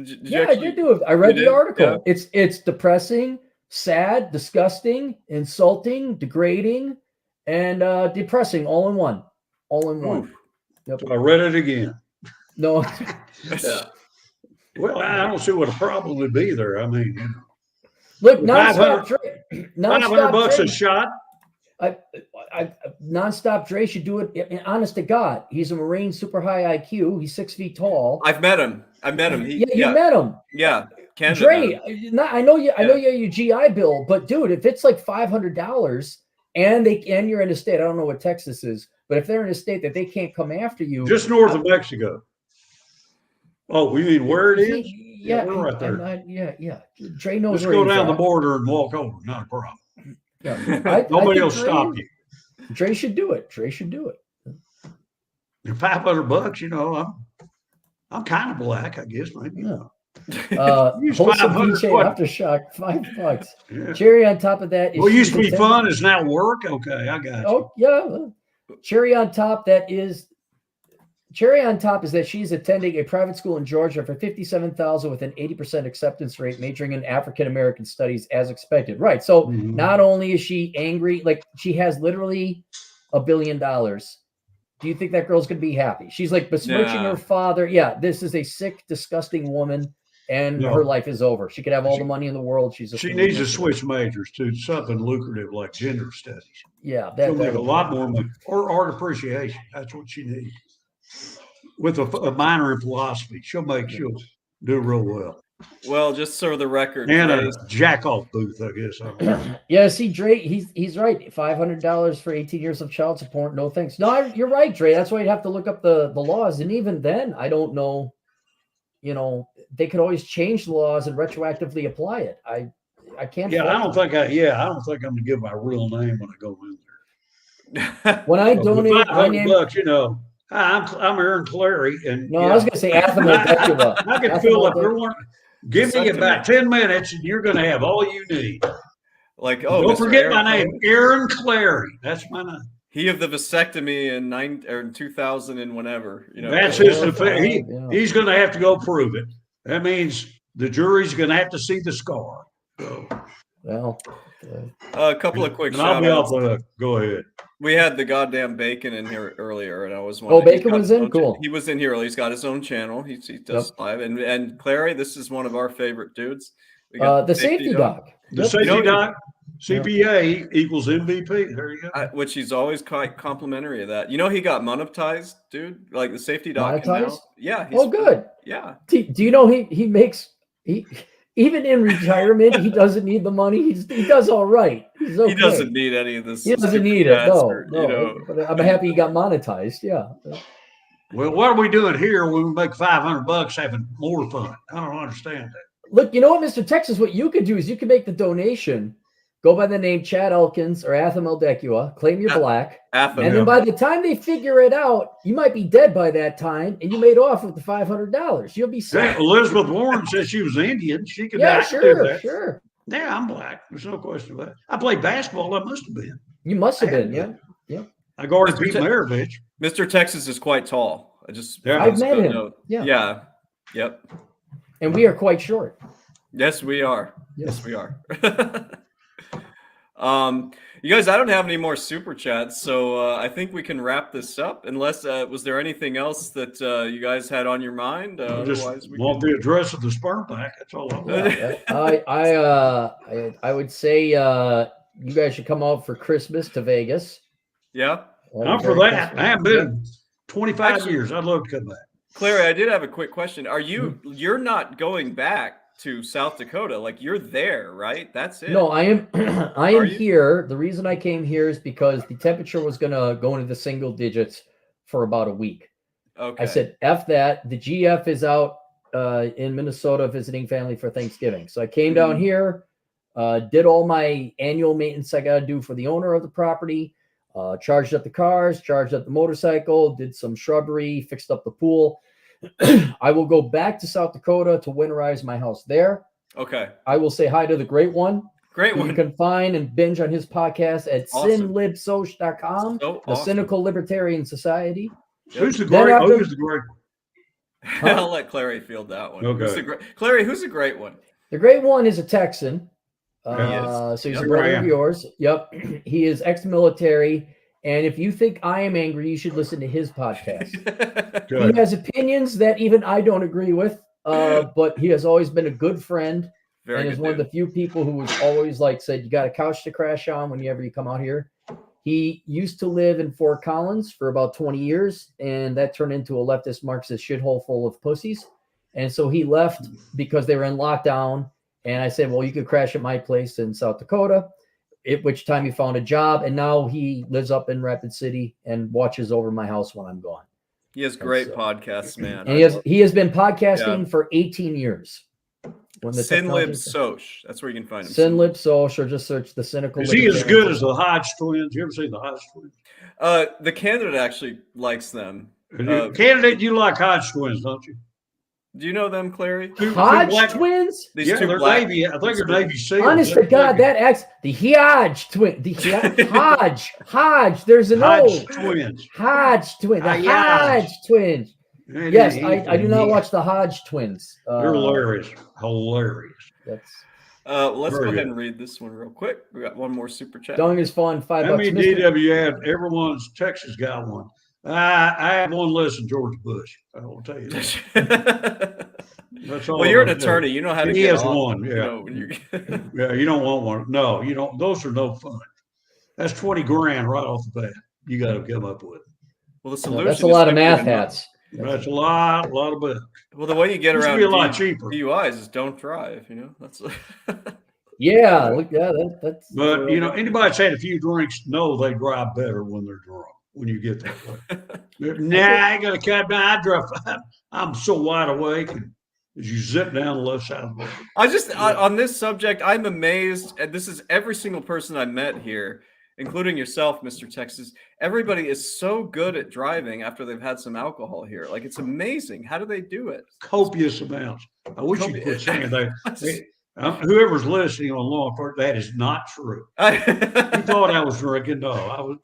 did do it. I read the article. Yeah. It's depressing, sad, disgusting, insulting, degrading, and depressing all in one. Yep. I read it again. No. Well, I don't see what a problem would be there. I mean, look, nonstop Dre. $500 a shot. Nonstop Dre should do it. Honest to God, he's a Marine, super high IQ. He's 6 feet tall. I've met him. You met him. Yeah, Canada. Dre, I know you. I know you have your GI Bill, but dude, if it's like $500 and you're in a state, I don't know what Texas is, but if they're in a state that they can't come after you, just north of Mexico. Oh, we mean where it is? Yeah, we're right there. Yeah. Dre knows. Just go down the border and walk over. Not a problem. Yeah, nobody will stop you. Dre should do it. $500, I'm kind of black, I guess, maybe. Yeah. Wholesome DJ Aftershock, $5. Yeah. Cherry on top of that. Well, used to be fun, is now work. Okay, I got you. Oh yeah. Cherry on top is that she's attending a private school in Georgia for $57,000 with an 80% acceptance rate, majoring in African American studies as expected. Right. So not only is she angry, like she has literally $1 billion. Do you think that girl's gonna be happy? She's like besmirching her father. Yeah, this is a sick, disgusting woman, and her life is over. She could have all the money in the world. She needs to switch majors to something lucrative like gender studies. Yeah, she'll make a lot more money, or art appreciation. That's what she needs. With a minor in philosophy, she'll do real well. Well, just so the record, and a jack-off booth, I guess. Yeah, see, Dre, he's right. $500 for 18 years of child support. No thanks. No, you're right, Dre. That's why you'd have to look up the laws. And even then, I don't know. They could always change the laws and retroactively apply it. I can't. Yeah, I don't think I'm gonna give my real name when I go in there. When I donate my name, $500, I'm Aaron Clarey, and I was going to say Athema. I can fill up. Give me about 10 minutes, and you're going to have all you need. Like, don't forget my name, Aaron Clarey. That's my name. He of the vasectomy in 2000 and whenever. That's his defense. He's going to have to go prove it. That means the jury's going to have to see the scar. So. Well, a couple of quick shout outs. Go ahead. We had the goddamn Bacon in here earlier, and I was wondering. Oh, Bacon was in? Cool. He was in here early. He's got his own channel. He does live. And Clarey, this is one of our favorite dudes. We got the safety doc. The safety doc. CPA equals MVP. There you go. Which he's always quite complimentary of that. He got monetized, dude. Like the safety doc. Monetized? Yeah. Good. Yeah. Do you know he makes even in retirement, he doesn't need the money. He does all right. He's okay. He doesn't need any of this. He doesn't need it. No, or, no. You know. But I'm happy he got monetized. Yeah. Well, what are we doing here when we make $500 having more fun? I don't understand that. Look, you know what, Mr. Texas, what you could do is you can make the donation, go by the name Chad Elkins or Atham Eldecua, claim you're black. Atham, and then by the time they figure it out, you might be dead by that time, and you made off with the $500. You'll be safe. Elizabeth Warren said she was Indian. She could do that. Sure. Yeah, I'm black. There's no question about it. I played basketball. I must have been. You must have been, yeah. I guarded Pete Maravich. Mr. Texas is quite tall. I've met him. Note. Yeah. Yep. And we are quite short. Yes, we are. Yes, we are. You guys, I don't have any more super chats, so I think we can wrap this up. Unless, was there anything else that you guys had on your mind? Otherwise, we want the address of the sperm bank. That's all I'm I would say you guys should come out for Christmas to Vegas. Yeah, I'm for that. I haven't been 25 years. I'd love to come back. Clarey, I did have a quick question. Are you're not going back to South Dakota? Like, you're there, right? That's it. No, I am. I am here. The reason I came here is because the temperature was going to go into the single digits for about a week. Okay. I said, F that. The GF is out in Minnesota visiting family for Thanksgiving. So I came down here, did all my annual maintenance I got to do for the owner of the property, charged up the cars, charged up the motorcycle, did some shrubbery, fixed up the pool. I will go back to South Dakota to winterize my house there. Okay. I will say hi to the Great One. Great One. You can find and binge on his podcast at sinlibsoch.com, the Cynical Libertarian Society. Who's the great one? I'll let Clarey field that one. Okay. Clarey, who's the Great One? The Great One is a Texan. So he's a brother of yours. Yep. He is ex-military. And if you think I am angry, you should listen to his podcast. He has opinions that even I don't agree with, but he has always been a good friend. And is one of the few people who was always said, you got a couch to crash on whenever you come out here. He used to live in Fort Collins for about 20 years, and that turned into a leftist Marxist shithole full of pussies. And so he left because they were in lockdown. And I said, well, you could crash at my place in South Dakota. At which time he found a job, and now he lives up in Rapid City and watches over my house when I'm gone. He has great podcasts, man. And he has been podcasting for 18 years. Sinlib Soch. That's where you can find him. Sinlib Soch, or just search the Cynical. Is he as good as the Hodge twins? You ever seen the Hodge twins? The candidate actually likes them. Candidate, you like Hodge twins, don't you? Do you know them, Clarey? Hodge twins? Yeah, they're Navy. I think they're Navy SEALs. Honest to God, that the Hodge twin, the Hodge. There's an Hodge twins. Hodge twins. The Hodge twins. Yes, I do not watch the Hodge twins. They're hilarious. That's. Let's go ahead and read this one real quick. We got one more super chat. Dung is fun. $5. How many DW have? Everyone's Texas got one. I have one less than George Bush. I will tell you that. That's all. Well, you're an attorney. You know how to get off. One. Yeah. Yeah. You don't want one. No, you don't. Those are no fun. That's 20 grand right off the bat. You got to come up with. Well, the solution. That's a lot of math hats. That's a lot of bucks. Well, the way you get around be a lot cheaper. DUIs is don't drive. You know, that's. Yeah. Look. Yeah. That's. But anybody that's had a few drinks know they drive better when they're drunk. When you get that way. I got to cut down. I drive. I'm so wide awake. And as you zip down the left side of the road. I just, on this subject, I'm amazed. And this is every single person I met here, including yourself, Mr. Texas. Everybody is so good at driving after they've had some alcohol here. Like, it's amazing. How do they do it? Copious amounts. I wish you quit saying that. Whoever's listening on law enforcement, that is not true. You thought I was drinking? No, I was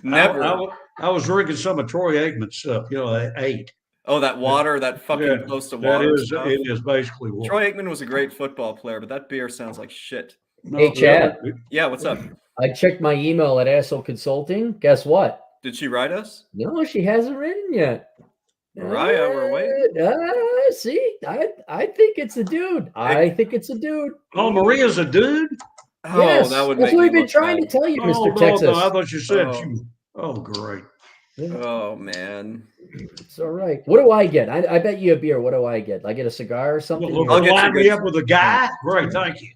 never. I was drinking some of Troy Aikman's stuff. That 8. Oh, that water, that fucking close to water. It is basically water. Troy Aikman was a great football player, but that beer sounds like shit. No, hey, Chad. Yeah, what's up? I checked my email at Asshole Consulting. Guess what? Did she write us? No, she hasn't written yet. Mariah, we're waiting. See, I think it's a dude. I think it's a dude. Oh, Maria's a dude? Oh, yes, that would that's make what we've me been trying to tell you, Mr. Texas. No, I thought you said she was. Oh, great. Oh, man. It's all right. What do I get? I bet you a beer. What do I get? I get a cigar or something? I'll line me up with a guy? Great, thank you.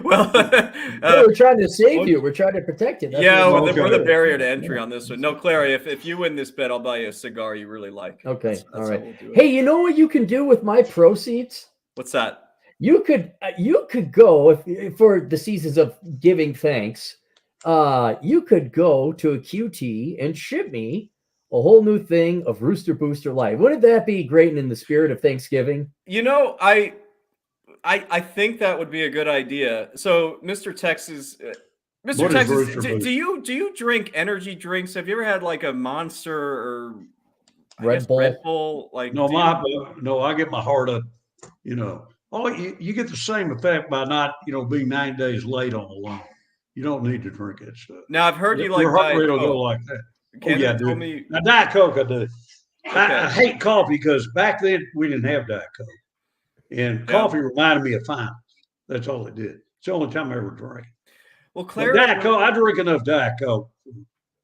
Well, we're trying to save you. We're trying to protect you. That's we're the barrier to entry on this one. No, Clarey, if you win this bet, I'll buy you a cigar you really like. Okay, that's all right. How we'll do it. Hey, you know what you can do with my proceeds? What's that? You could go if for the seasons of giving thanks. You could go to a QT and ship me a whole new thing of Rooster Booster Light. Wouldn't that be great and in the spirit of Thanksgiving? You know, I think that would be a good idea. So, Mr. Texas, do you drink energy drinks? Have you ever had like a Monster or Red Bull? Like no, I get my heart up. You know, you get the same effect by not being 9 days late on the loan. You don't need to drink that stuff. Now I've heard you like your heart Diet rate will Coke. go like that. Candace dude. Now Diet Coke, I do. Okay. I hate coffee because back then we didn't have Diet Coke, and coffee reminded me of finals. That's all it did. It's the only time I ever drank. Well, Clarey, Diet Coke, I drink enough Diet Coke.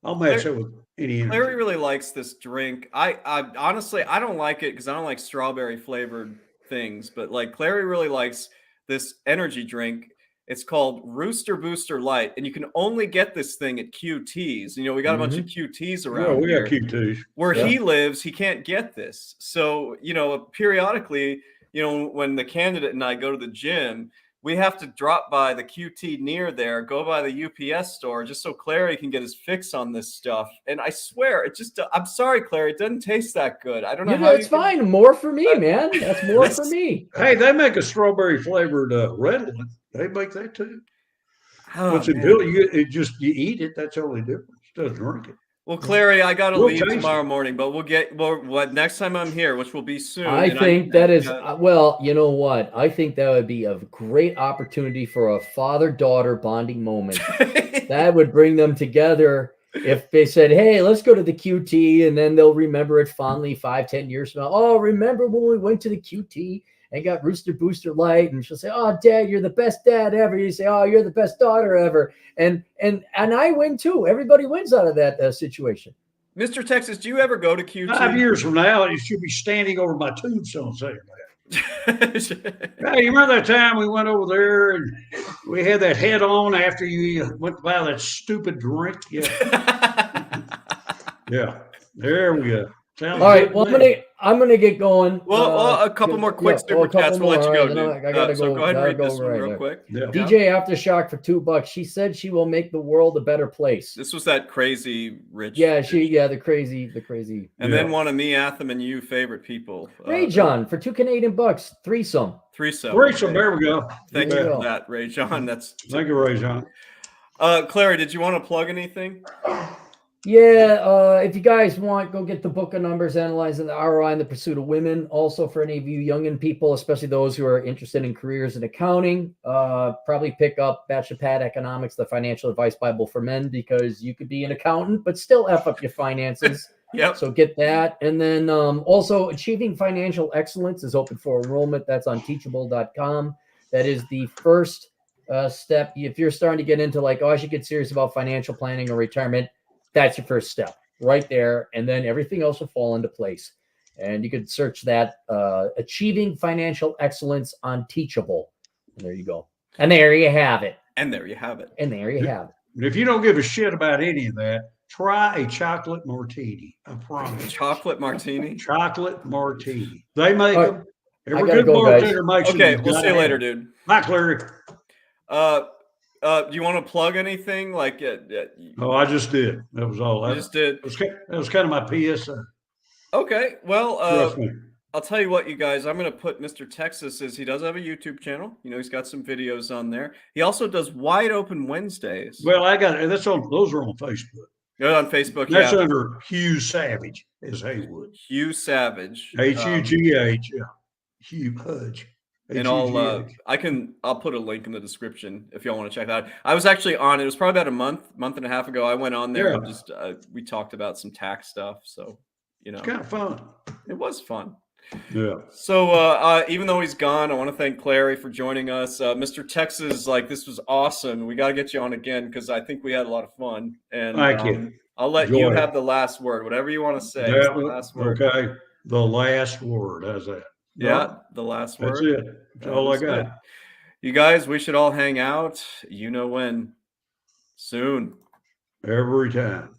I'll match it with any energy. Clarey really likes this drink. I honestly I don't like it because I don't like strawberry flavored things, but like Clarey really likes this energy drink. It's called Rooster Booster Light, and you can only get this thing at QTs. You know, we got a bunch of QTs around we here. got QTs. Where he lives, he can't get this. So, periodically, when the candidate and I go to the gym, we have to drop by the QT near there, go by the UPS store, just so Clarey can get his fix on this stuff. And I swear, I'm sorry, Clarey, it doesn't taste that good. I don't know how it's fine. More for me, man. That's more for me. Hey, they make a strawberry flavored Redland. They make that too. What's it do? You eat it. That's the only difference. Just drink it. Well, Clarey, I got to leave tomorrow morning, but what next time I'm here, which will be soon. I think that is, well, you know what? I think that would be a great opportunity for a father-daughter bonding moment. That would bring them together if they said, hey, let's go to the QT, and then they'll remember it fondly 5-10 years from now. Oh, remember when we went to the QT and got Rooster Booster Light? And she'll say, oh, Dad, you're the best dad ever. You say, oh, you're the best daughter ever. And I win too. Everybody wins out of that situation. Mr. Texas, do you ever go to QT? 5 years from now, you should be standing over my tombstone saying that. Hey, you remember that time we went over there and we had that head on after you went to buy that stupid drink? Yeah. Yeah. There we go. All right. Well, I'm gonna get going. Well, a couple more quick super chats. We'll let you go, dude. I gotta go. So go ahead and read this one real quick. Yeah. DJ Aftershock for $2. She said she will make the world a better place. This was that crazy rich. Yeah, the crazy. And then one of me, Atham, and you favorite people. Ray John for $2 Canadian. Threesome. There we go. Thank you for that, Ray John. Thank you, Ray John. Clarey, did you want to plug anything? Yeah, if you guys want, go get the book of numbers, analyzing the ROI in the pursuit of women. Also, for any of you youngin' people, especially those who are interested in careers in accounting, probably pick up Bachelor Pad Economics, the Financial Advice Bible for Men, because you could be an accountant but still F up your finances. Yep. So get that. And then also, Achieving Financial Excellence is open for enrollment. That's on teachable.com. That is the first step. If you're starting to get into like, I should get serious about financial planning or retirement, that's your first step right there. And then everything else will fall into place. And you could search that Achieving Financial Excellence on Teachable. And there you go. And there you have it. And there you have it. If you don't give a shit about any of that, try a chocolate martini. I promise. Chocolate martini? Chocolate martini. They make them. Every good bartender makes them. Okay, we'll see you later, dude. Bye, Clarey. Do you want to plug anything? Like, no, I just did. That was all. You just did. That was kind of my PSA. Okay. Well, I'll tell you what, you guys. I'm going to put Mr. Texas. He does have a YouTube channel. He's got some videos on there. He also does Wide Open Wednesdays. Well, those are on Facebook. They're on Facebook. That's under Hugh Savage, as Haywood. Hugh Savage. HUGH. Yeah. Hugh Hudge. And I'll put a link in the description if y'all want to check that out. I was actually on it. It was probably about a month and a half ago. I went on there and just we talked about some tax stuff. So it's kind of fun. It was fun. Yeah. So even though he's gone, I want to thank Clarey for joining us. Mr. Texas, this was awesome. We got to get you on again because I think we had a lot of fun. And thank you. I'll let you have the last word. Whatever you want to say. The last word. Okay. The last word. How's that? Yeah, the last word. That's it. That's all I got. You guys, we should all hang out. You know when. Soon. Every time.